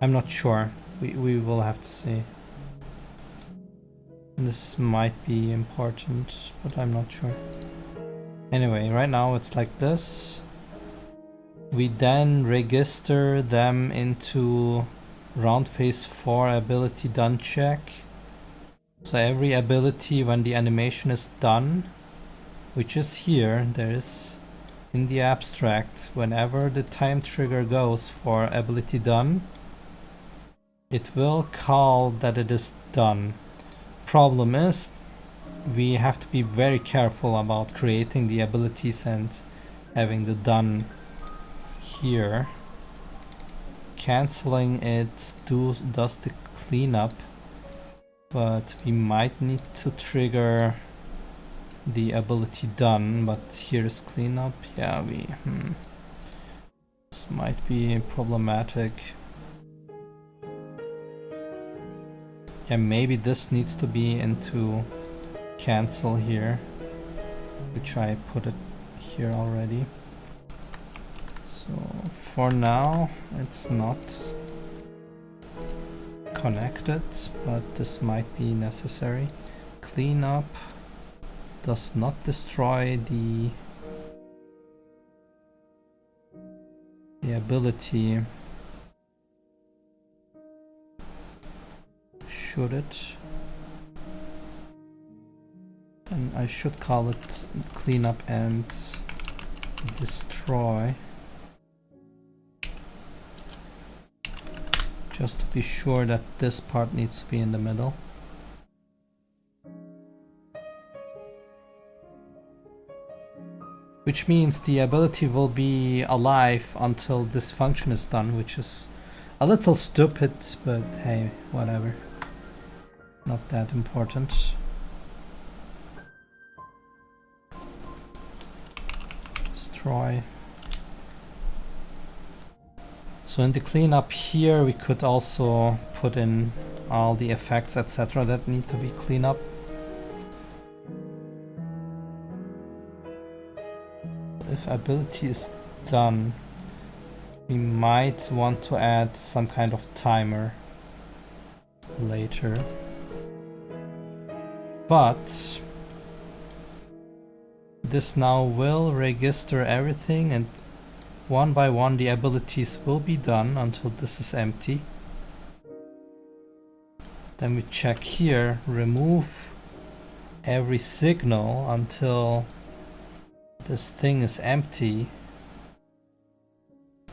I'm not sure. We will have to see. This might be important, but I'm not sure. Anyway, right now it's like this. We then register them into round phase 4 ability done check. So every ability when the animation is done, which is here, there is in the abstract, whenever the time trigger goes for ability done, it will call that it is done. Problem is, we have to be very careful about creating the abilities and having the done here. Canceling it does the cleanup, but we might need to trigger the ability done, but here's cleanup. Yeah, this might be problematic. Yeah, maybe this needs to be into cancel here, which I put it here already. So for now it's not connected, but this might be necessary. Cleanup does not destroy the ability. Should it? Then I should call it cleanup and destroy, just to be sure that this part needs to be in the middle. Which means the ability will be alive until this function is done, which is a little stupid, but hey, whatever. Not that important. Destroy. So in the cleanup here, we could also put in all the effects, etc. that need to be cleaned up. If ability is done, we might want to add some kind of timer later. But this now will register everything, and one by one the abilities will be done until this is empty. Then we check here, remove every signal until this thing is empty,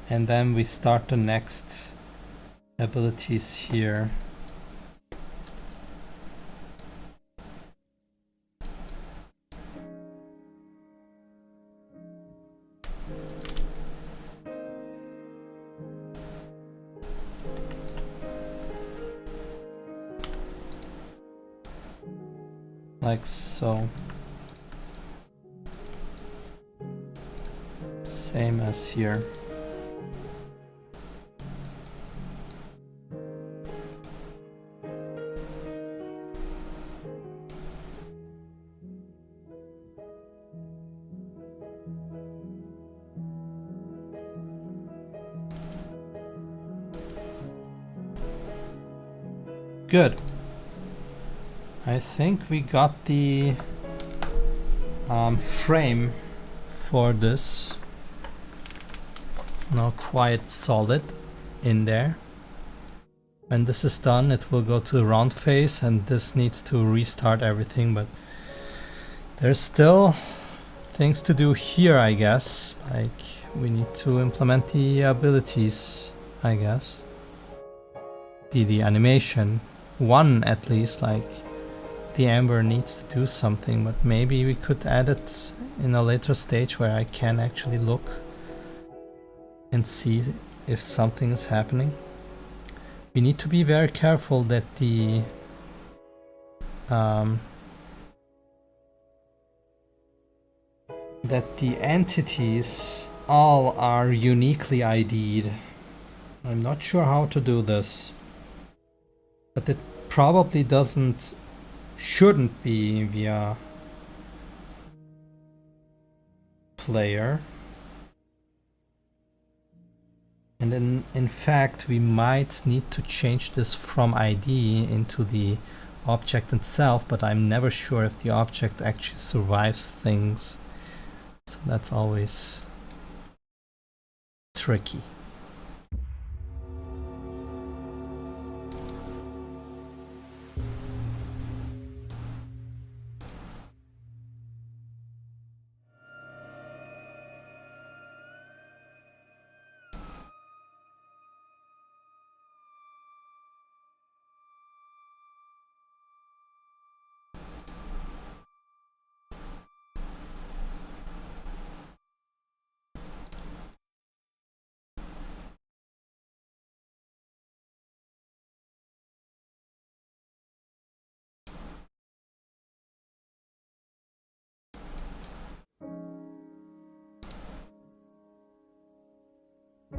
and then we start the next abilities here. Like so. Same as here. Good. I think we got the frame for this. Now quite solid in there. When this is done, it will go to the round phase, and this needs to restart everything, but there's still things to do here, I guess. Like, we need to implement the abilities, I guess. The animation. One, at least, like, the Amber needs to do something, but maybe we could add it in a later stage where I can actually look and see if something is happening. We need to be very careful that the entities all are uniquely ID'd. I'm not sure how to do this, but it probably shouldn't be via player. And in fact, we might need to change this from ID into the object itself, but I'm never sure if the object actually survives things. So that's always tricky.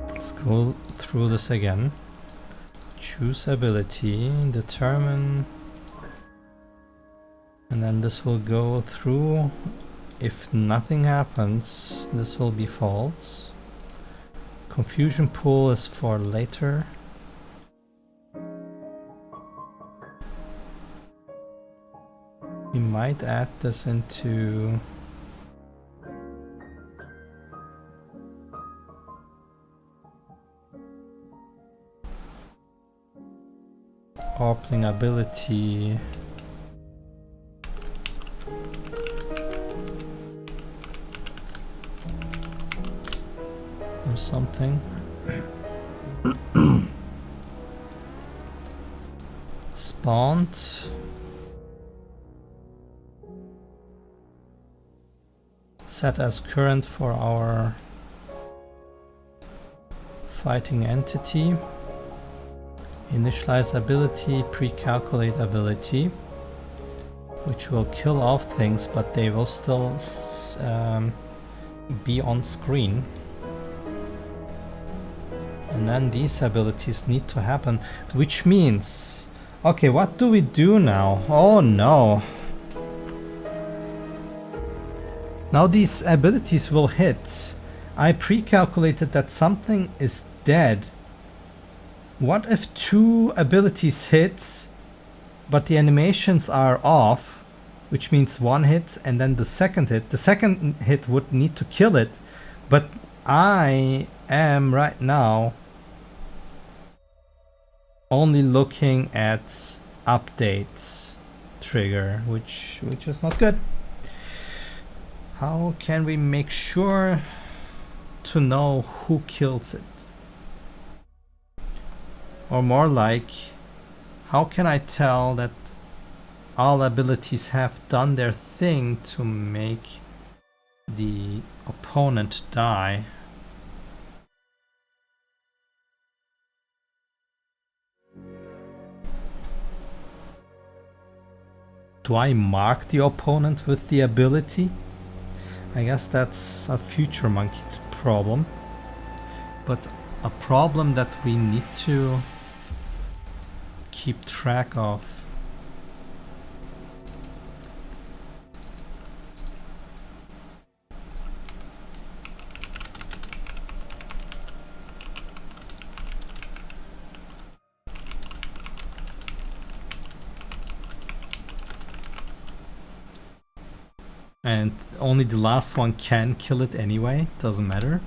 Let's go through this again. Choose ability, determine, and then this will go through. If nothing happens, this will be false. Confusion pool is for later. We might add this into Orpling ability. Or something. Spawned. Set as current for our fighting entity. Initialize ability, precalculate ability, which will kill off things, but they will still be on screen. And then these abilities need to happen, which means, okay, what do we do now? Oh no. Now these abilities will hit. I pre-calculated that something is dead. What if two abilities hit, but the animations are off, which means one hit and then the second hit. The second hit would need to kill it, but I am right now only looking at updates trigger, which is not good. How can we make sure to know who kills it? Or more like, how can I tell that all abilities have done their thing to make the opponent die? Do I mark the opponent with the ability? I guess that's a future monkey problem, but a problem that we need to keep track of. And only the last one can kill it anyway, doesn't matter.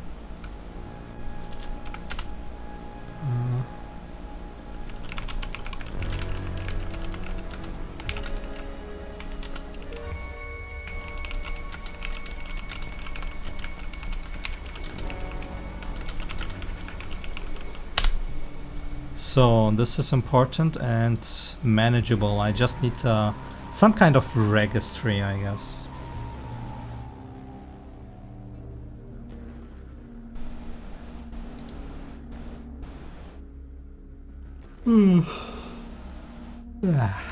So this is important and manageable. I just need some kind of registry, I guess. Ah.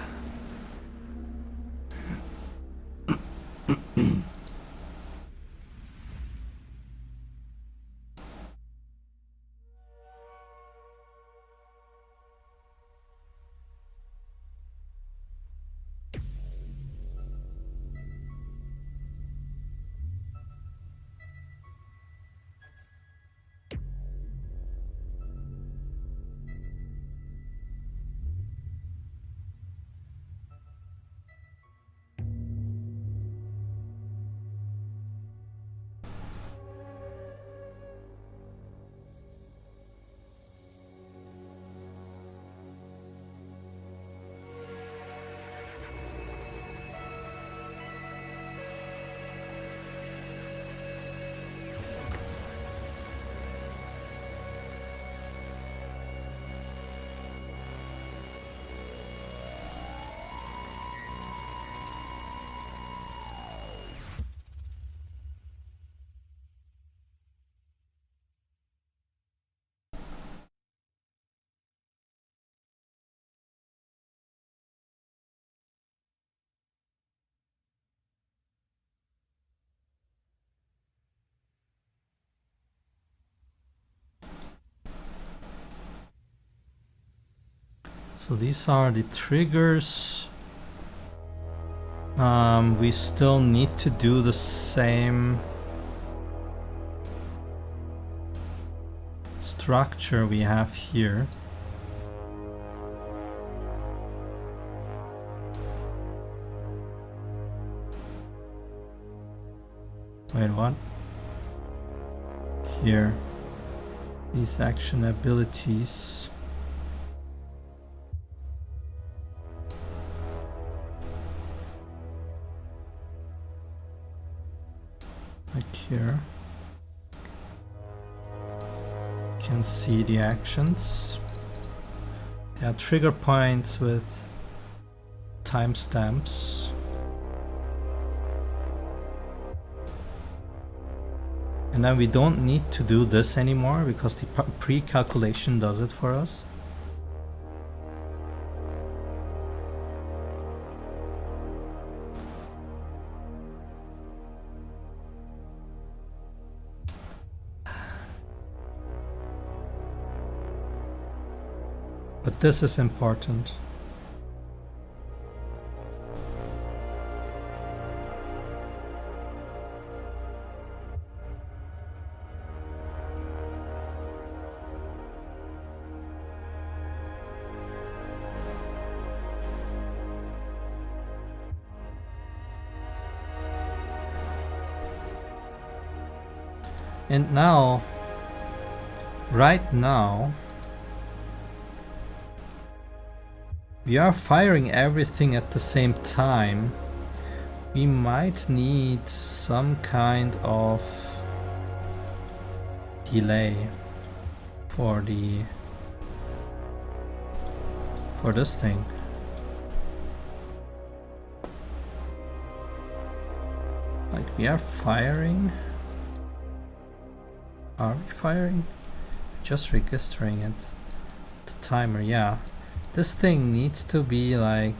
So these are the triggers. We still need to do the same structure we have here. Wait, what? Here. These action abilities. Like here. You can see the actions. There are trigger points with timestamps. And then we don't need to do this anymore because the pre-calculation does it for us. But this is important. And now, right now, we are firing everything at the same time. We might need some kind of delay for this thing. Like we are firing. Are we firing? Just registering it. The timer, yeah. This thing needs to be like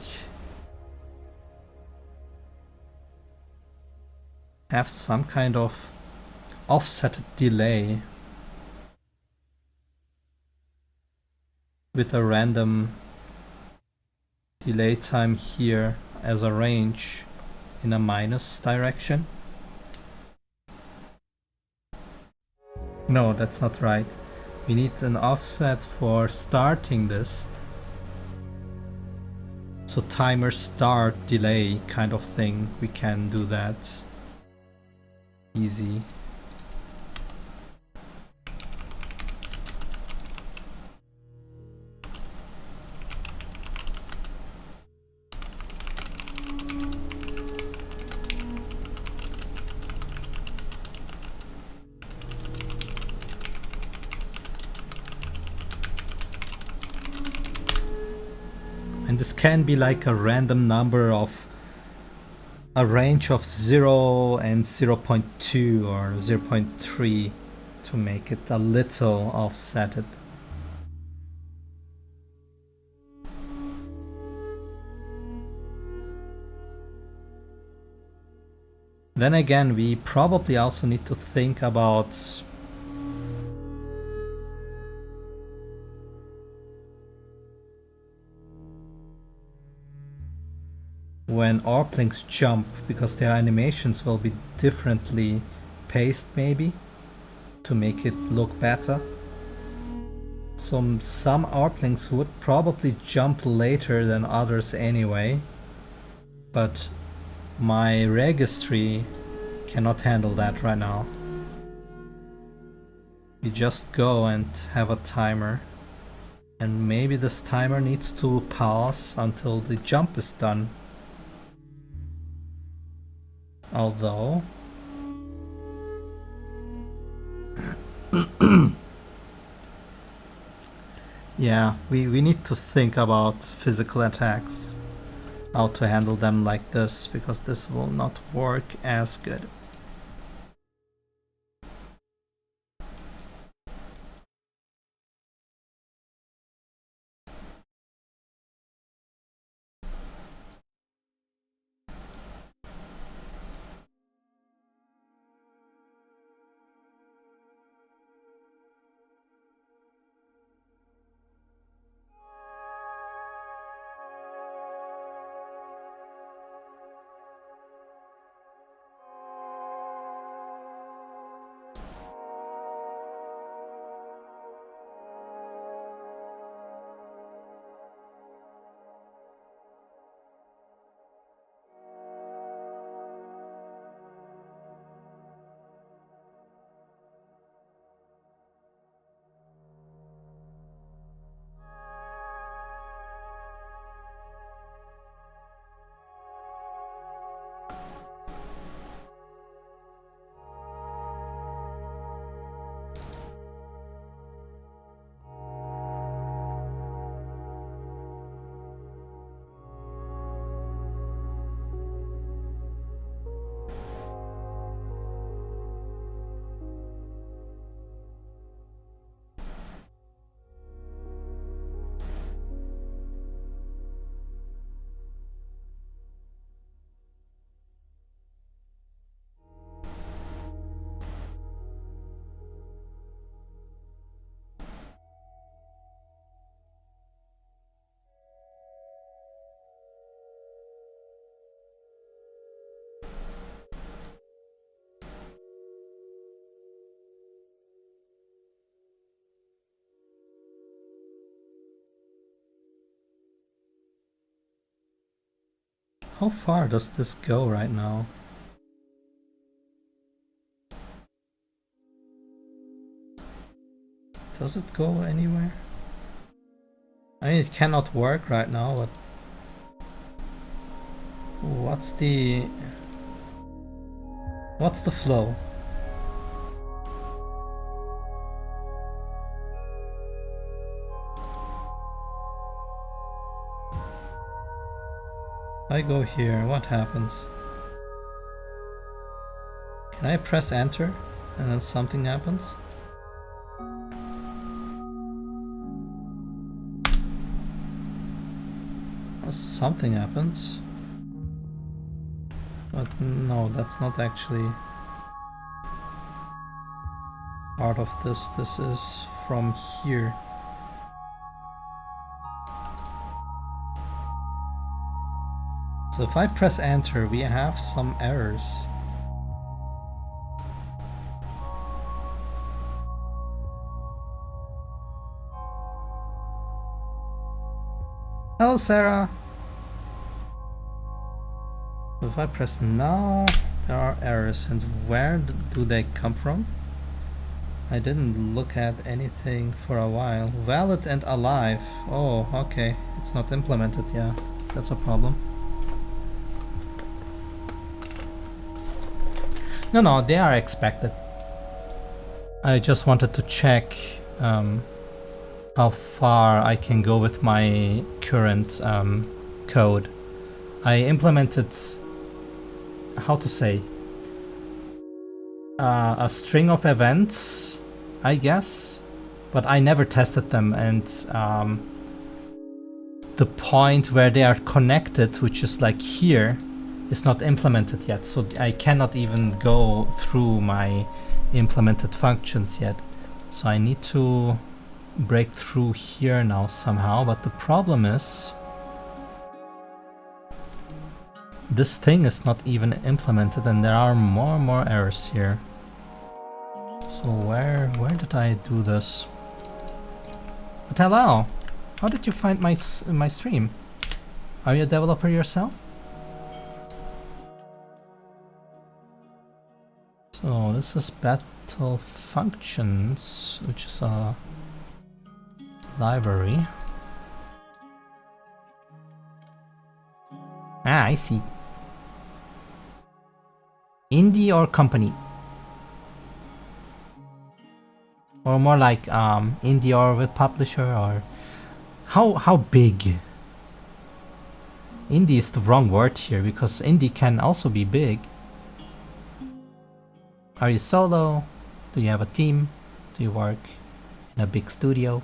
have some kind of offset delay with a random delay time here as a range in a minus direction. No, that's not right. We need an offset for starting this. So timer start delay kind of thing. We can do that. Easy. this can be like a random number of a range of 0 and 0.2 or 0.3 to make it a little offsetted. Then again, we probably also need to think about when Orplings jump, because their animations will be differently paced maybe to make it look better. So some Orplings would probably jump later than others anyway, but my registry cannot handle that right now. We just go and have a timer, and maybe this timer needs to pause until the jump is done. Although yeah, we need to think about physical attacks, how to handle them like this, because this will not work as good. How far does this go right now? Does it go anywhere? I mean, it cannot work right now, but what's the flow? I go here, what happens? Can I press enter and then something happens? Well, something happens. But no, that's not actually part of this. This is from here. So if I press enter, we have some errors. Hello, Sarah. So if I press now, there are errors. And where do they come from? I didn't look at anything for a while. Valid and alive. Oh, okay. It's not implemented. Yeah, that's a problem. No, they are expected. I just wanted to check how how far I can go with my current code. I implemented, how to say, a string of events, I guess, but I never tested them, and the point where they are connected, which is like here, is not implemented yet, so I cannot even go through my implemented functions yet. So I need to break through here now somehow, but the problem is this thing is not even implemented and there are more and more errors here. So where did I do this? But hello! How did you find my stream? Are you a developer yourself? So this is battle functions, which is a library. Ah, I see. Indie or company? Or more like indie or with publisher, or how big? Indie is the wrong word here because indie can also be big. Are you solo? Do you have a team? Do you work in a big studio?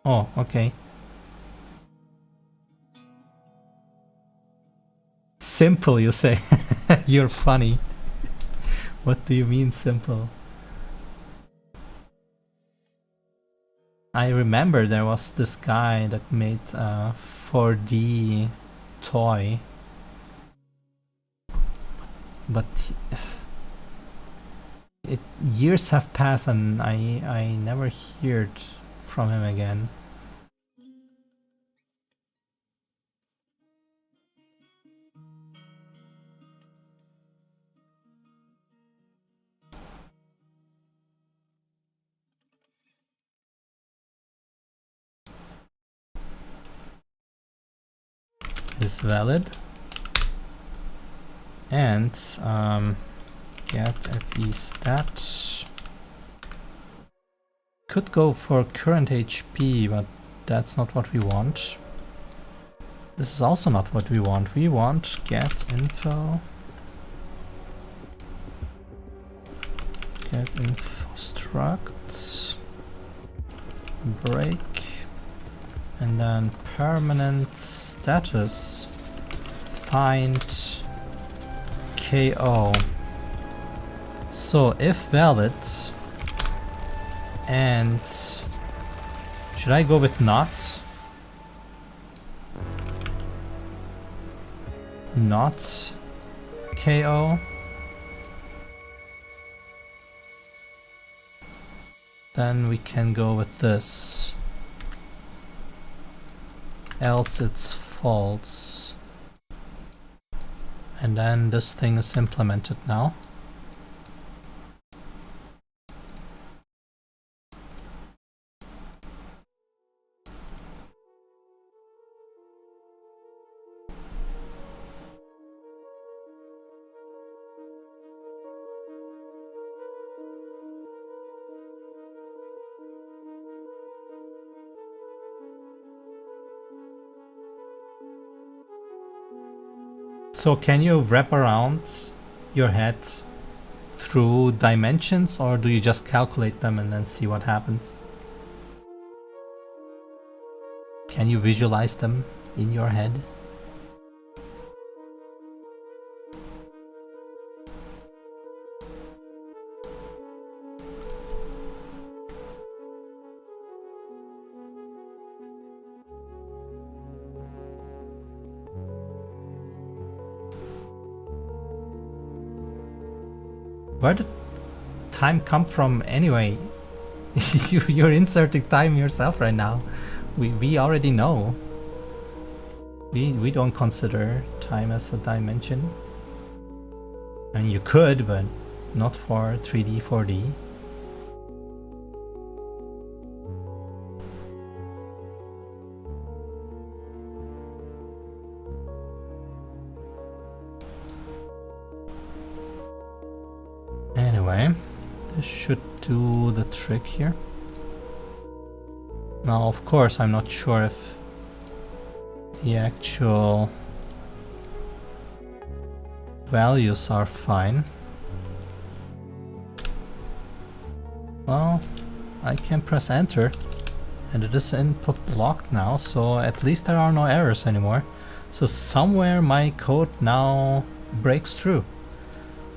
Oh, okay. Simple, you say? You're funny. What do you mean simple? I remember there was this guy that made a 4D toy, but years have passed and I never heard from him again. Is valid, and get FE stat. Could go for current HP, but that's not what we want. This is also not what we want. We want get info. Get info struct. Break. And then permanent status. Find KO. So if valid, and should I go with not? Not KO. Then we can go with this. Else it's false. And then this thing is implemented now. So can you wrap around your head through dimensions, or do you just calculate them and then see what happens? Can you visualize them in your head? Where did time come from anyway? You're inserting time yourself right now. We already know. We don't consider time as a dimension. I mean, you could, but not for 3D, 4D. Anyway, this should do the trick here. Now, of course, I'm not sure if the actual values are fine. Well, I can press enter and it is input locked now, so at least there are no errors anymore. So somewhere my code now breaks through.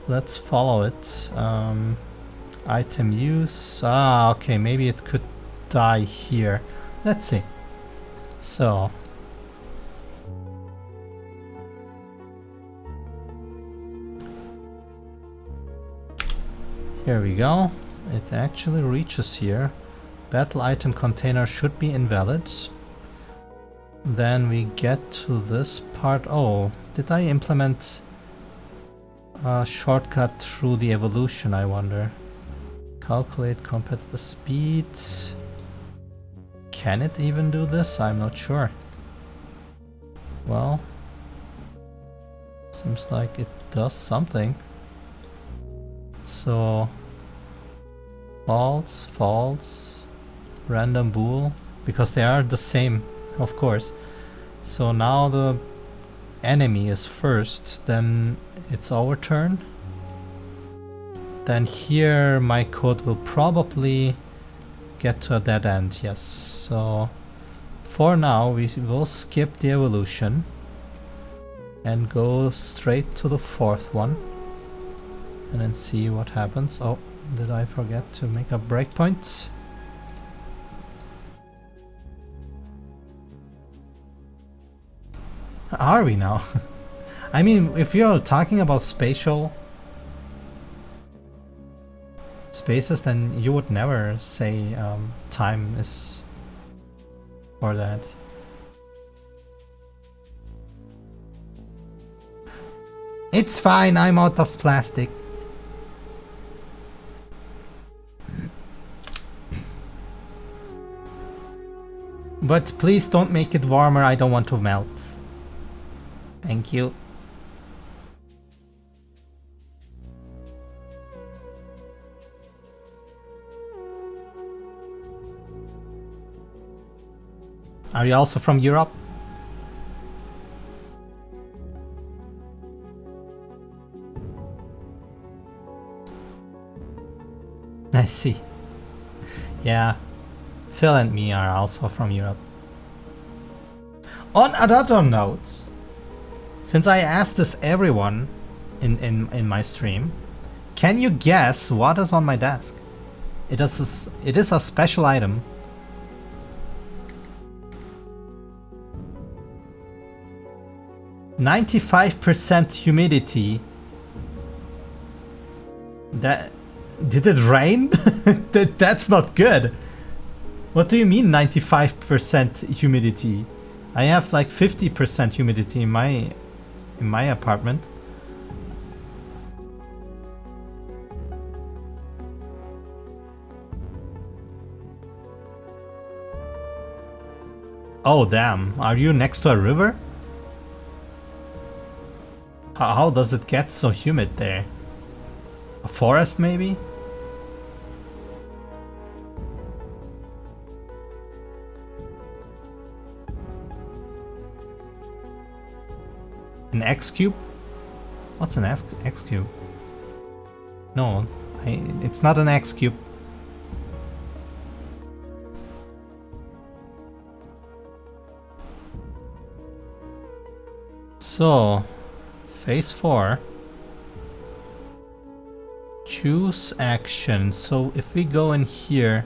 Let's follow it. Item use. Ah, okay, maybe it could die here. Let's see. So here we go. It actually reaches here. Battle item container should be invalid. Then we get to this part. Oh, did I implement a shortcut through the evolution, I wonder? Calculate competitive speed. Can it even do this? I'm not sure. Well, seems like it does something. So false, false, random bool, because they are the same, of course. So now the enemy is first, then it's our turn. Then here my code will probably get to a dead end, yes. So for now we will skip the evolution and go straight to the fourth one and then see what happens. Oh, did I forget to make a breakpoint? Are we now? I mean, if you're talking about spatial spaces, then you would never say time is for that. It's fine, I'm out of plastic. But please don't make it warmer, I don't want to melt. Thank you. Are you also from Europe? I see. Yeah, Phil and me are also from Europe. On another note, since I asked this everyone in my stream, can you guess what is on my desk? It is a special item. %95 humidity. That did it rain? That's not good. What do you mean 95% humidity? I have like 50% humidity in my apartment. Oh damn, are you next to a river? How does it get so humid there? A forest maybe? An X cube? What's an X cube? No, it's not an X cube. So, phase 4. Choose action. So if we go in here,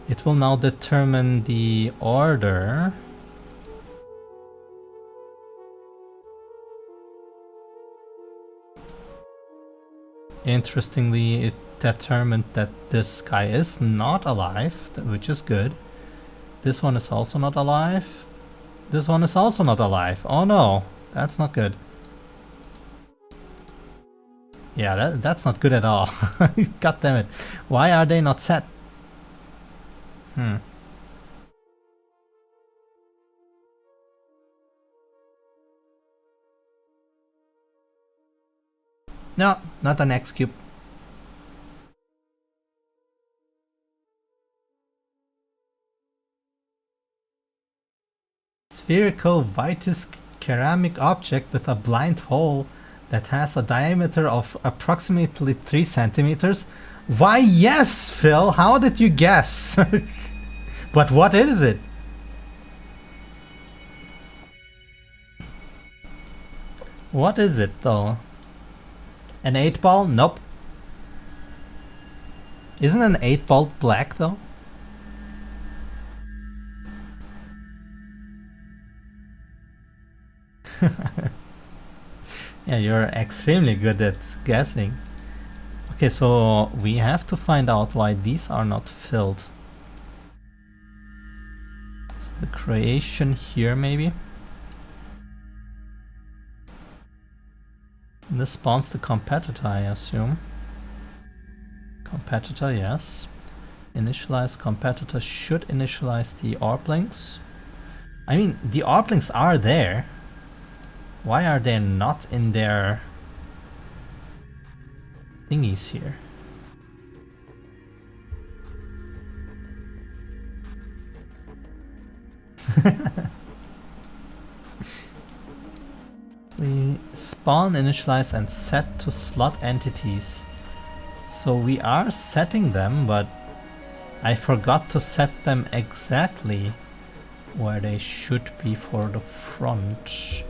it will now determine the order. Interestingly, it determined that this guy is not alive, which is good. This one is also not alive. This one is also not alive. Oh no, that's not good. Yeah, that's not good at all. God damn it. Why are they not set? No, not an X cube. spherical Vitis ceramic object with a blind hole that has a diameter of approximately 3 centimeters. Why, yes, Phil! How did you guess? But what is it? What is it, though? An 8-ball? Nope. Isn't an 8-ball black, though? Yeah, you're extremely good at guessing. Okay, so we have to find out why these are not filled. So the creation here, maybe? This spawns the competitor, I assume. Competitor, yes. Initialize competitor should initialize the orblings. I mean, the orblings are there. Why are they not in their thingies here? We spawn, initialize, and set to slot entities. So we are setting them, but I forgot to set them exactly where they should be for the front.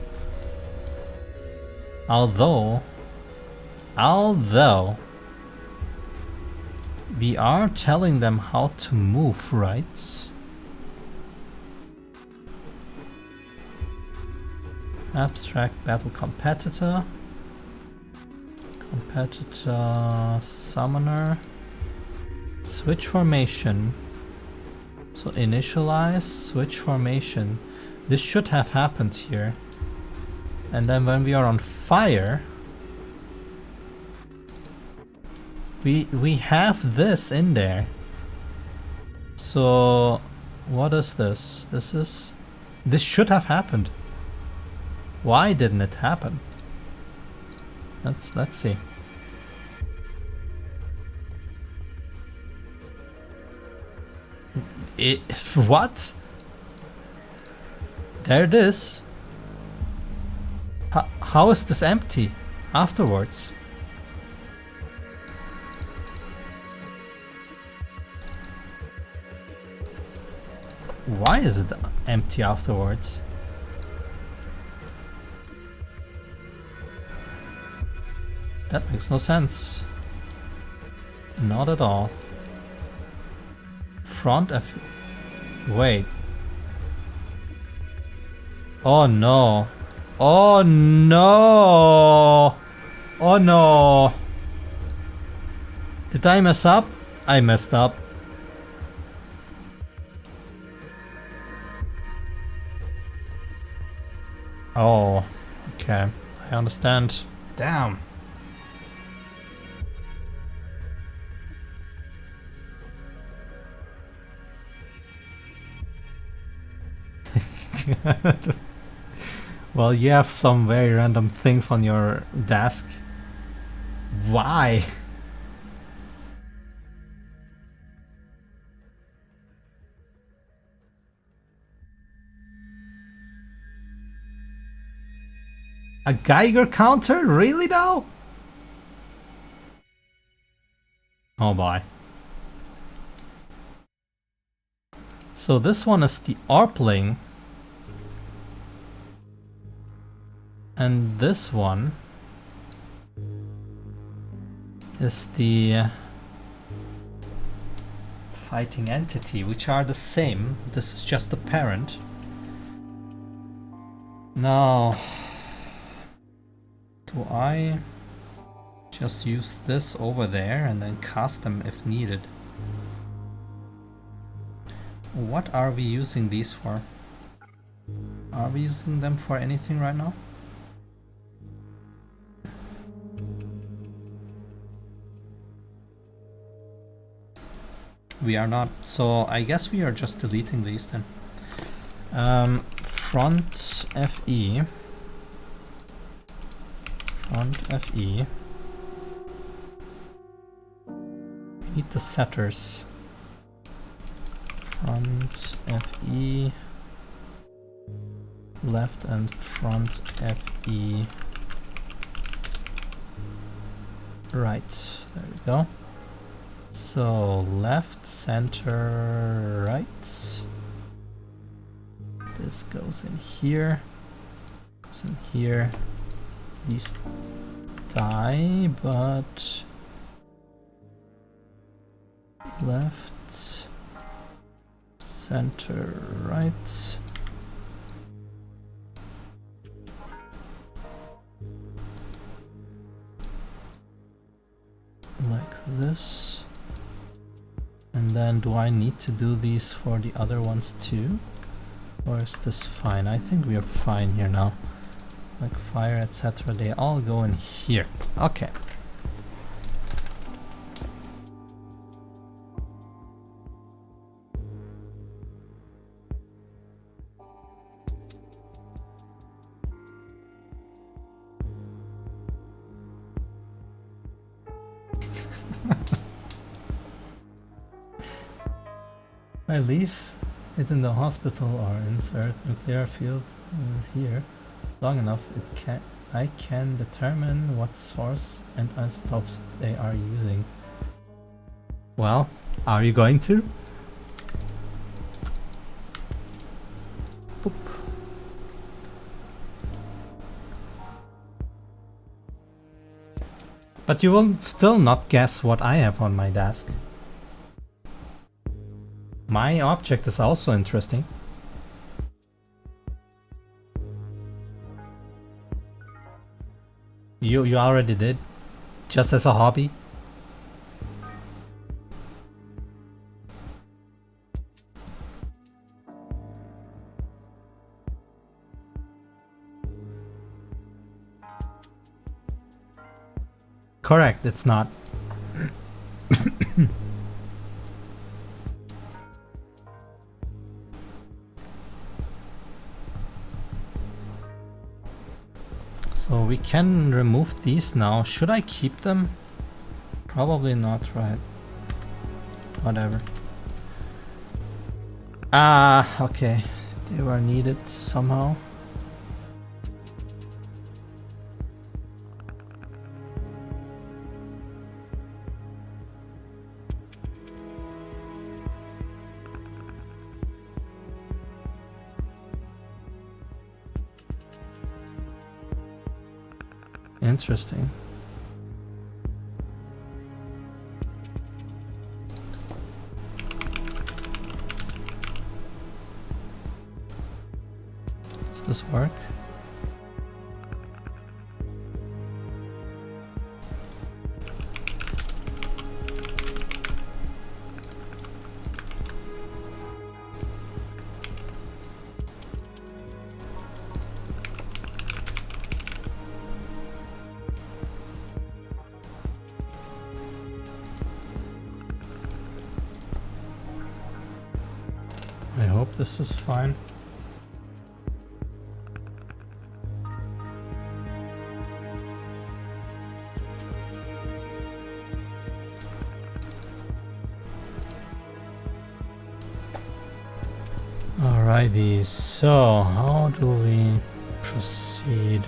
Although we are telling them how to move, right? Abstract battle competitor. Competitor summoner. Switch formation. So initialize, switch formation. This should have happened here. And then when we are on fire, we have this in there. So what is this? This should have happened. Why didn't it happen? Let's see. What? There it is. How is this empty afterwards? Why is it empty afterwards? That makes no sense. Not at all. Front F... Wait. Oh no. Oh no! Oh no! Did I mess up? I messed up. Oh, okay. I understand. Damn. Well, you have some very random things on your desk. Why? A Geiger counter? Really though? Oh boy. So this one is the Arpling. And this one is the fighting entity, which are the same. This is just the parent. Now, do I just use this over there and then cast them if needed? What are we using these for? Are we using them for anything right now? We are not, so I guess we are just deleting these then. Front FE. Front FE. We need the setters. Front FE. left and front FE right. There we go. So left, center, right. This goes in here. Goes in here. These die, but left, center, right. Like this. And then do I need to do these for the other ones too? Or is this fine? I think we are fine here now. Like fire, etc. They all go in here. Okay. I leave it in the hospital or insert nuclear field here long enough, I can determine what source and isotopes they are using. Well, are you going to? Boop. But you will still not guess what I have on my desk. My object is also interesting. You already did? Just as a hobby? Correct, it's not. So we can remove these now. Should I keep them? Probably not, right? Whatever. Ah, okay. They were needed somehow. Interesting. Does this work? I hope this is fine. Alrighty, so how do we proceed?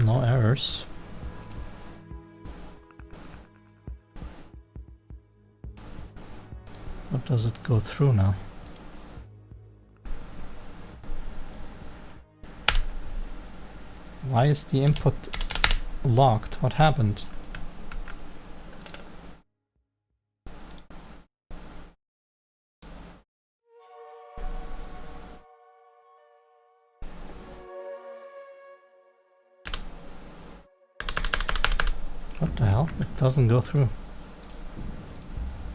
No errors. What does it go through now? Why is the input locked? What happened? What the hell? It doesn't go through.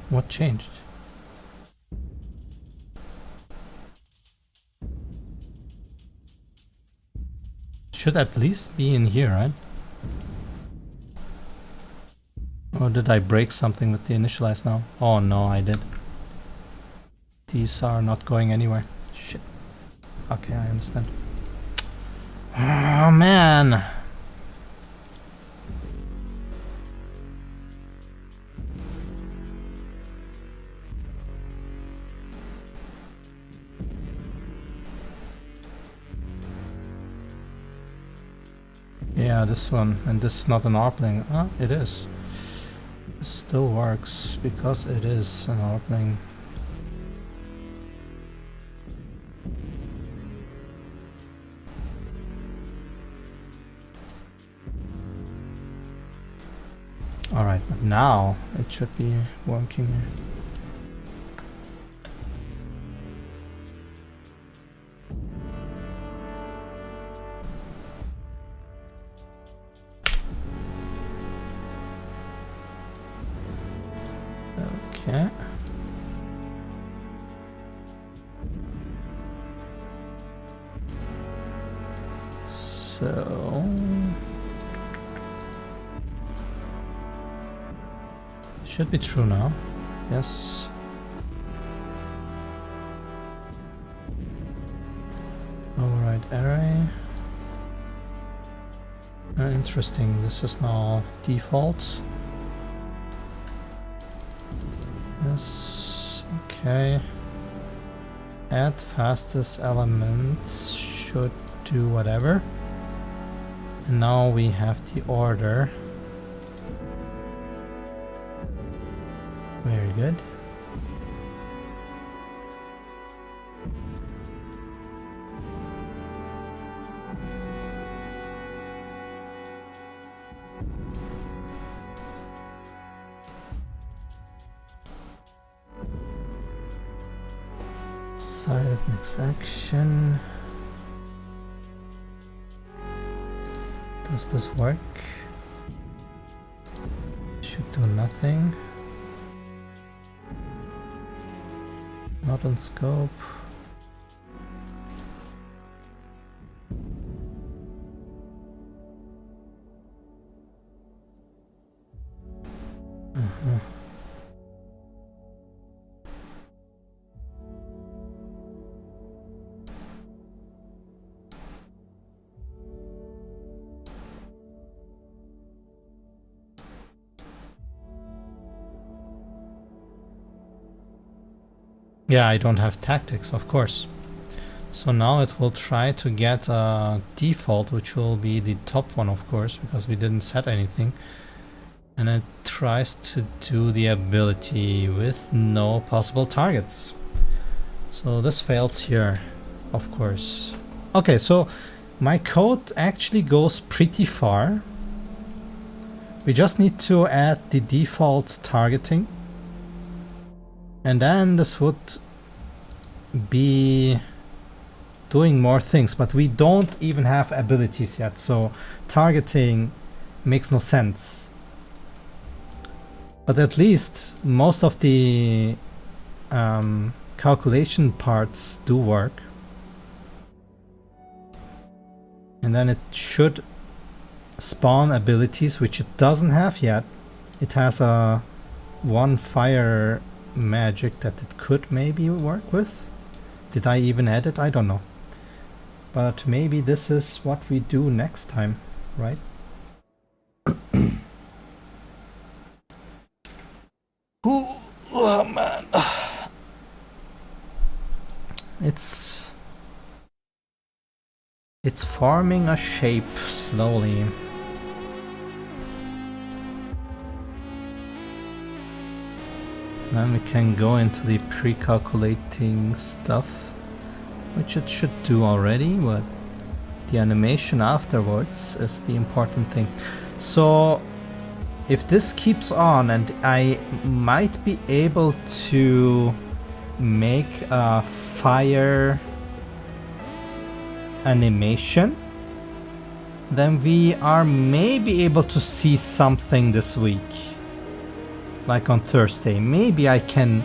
What changed? Should at least be in here, right? Or did I break something with the initialize now? Oh no, I did. These are not going anywhere. Shit. Okay, I understand. Oh man! Yeah, this one. And this is not an ARP-ling. Ah, it is. It still works because it is an ARP-ling. Alright, but now it should be working. Okay. So should be true now. Yes. Override array. Interesting. This is now default. Yes. Okay. Add fastest elements should do whatever. And now we have the order. Very good. Decided next action. Does this work? Should do nothing. Not on scope. Yeah, I don't have tactics, of course. So now it will try to get a default, which will be the top one, of course, because we didn't set anything. And it tries to do the ability with no possible targets. So this fails here, of course. Okay, so my code actually goes pretty far. We just need to add the default targeting. And then this would be doing more things, but we don't even have abilities yet, so targeting makes no sense. But at least most of the calculation parts do work. And then it should spawn abilities, which it doesn't have yet. It has a one fire magic that it could maybe work with. Did I even add it? I don't know. But maybe this is what we do next time, right? Oh man. It's forming a shape slowly. Then we can go into the pre-calculating stuff, which it should do already, but the animation afterwards is the important thing. So if this keeps on, and I might be able to make a fire animation, then we are maybe able to see something this week. Like on Thursday. Maybe I can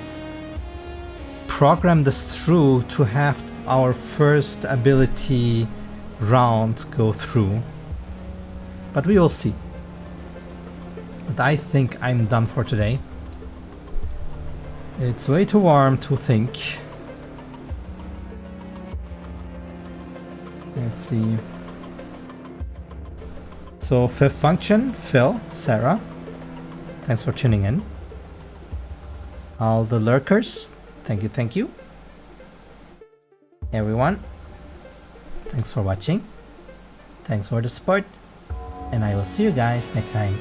program this through to have our first ability round go through. But we will see. But I think I'm done for today. It's way too warm to think. Let's see. So fifth function, Phil, Sarah. Thanks for tuning in. All the lurkers, thank you. Everyone, thanks for watching. Thanks for the support. and I will see you guys next time.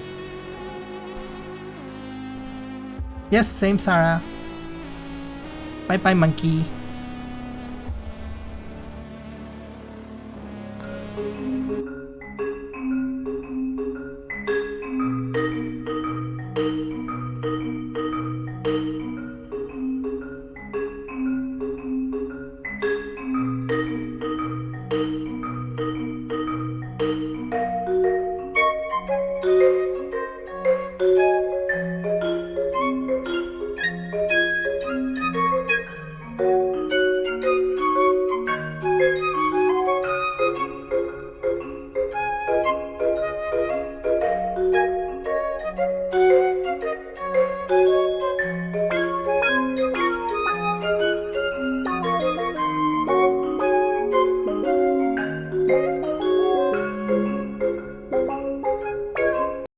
Yes, same Sarah. Bye bye, monkey.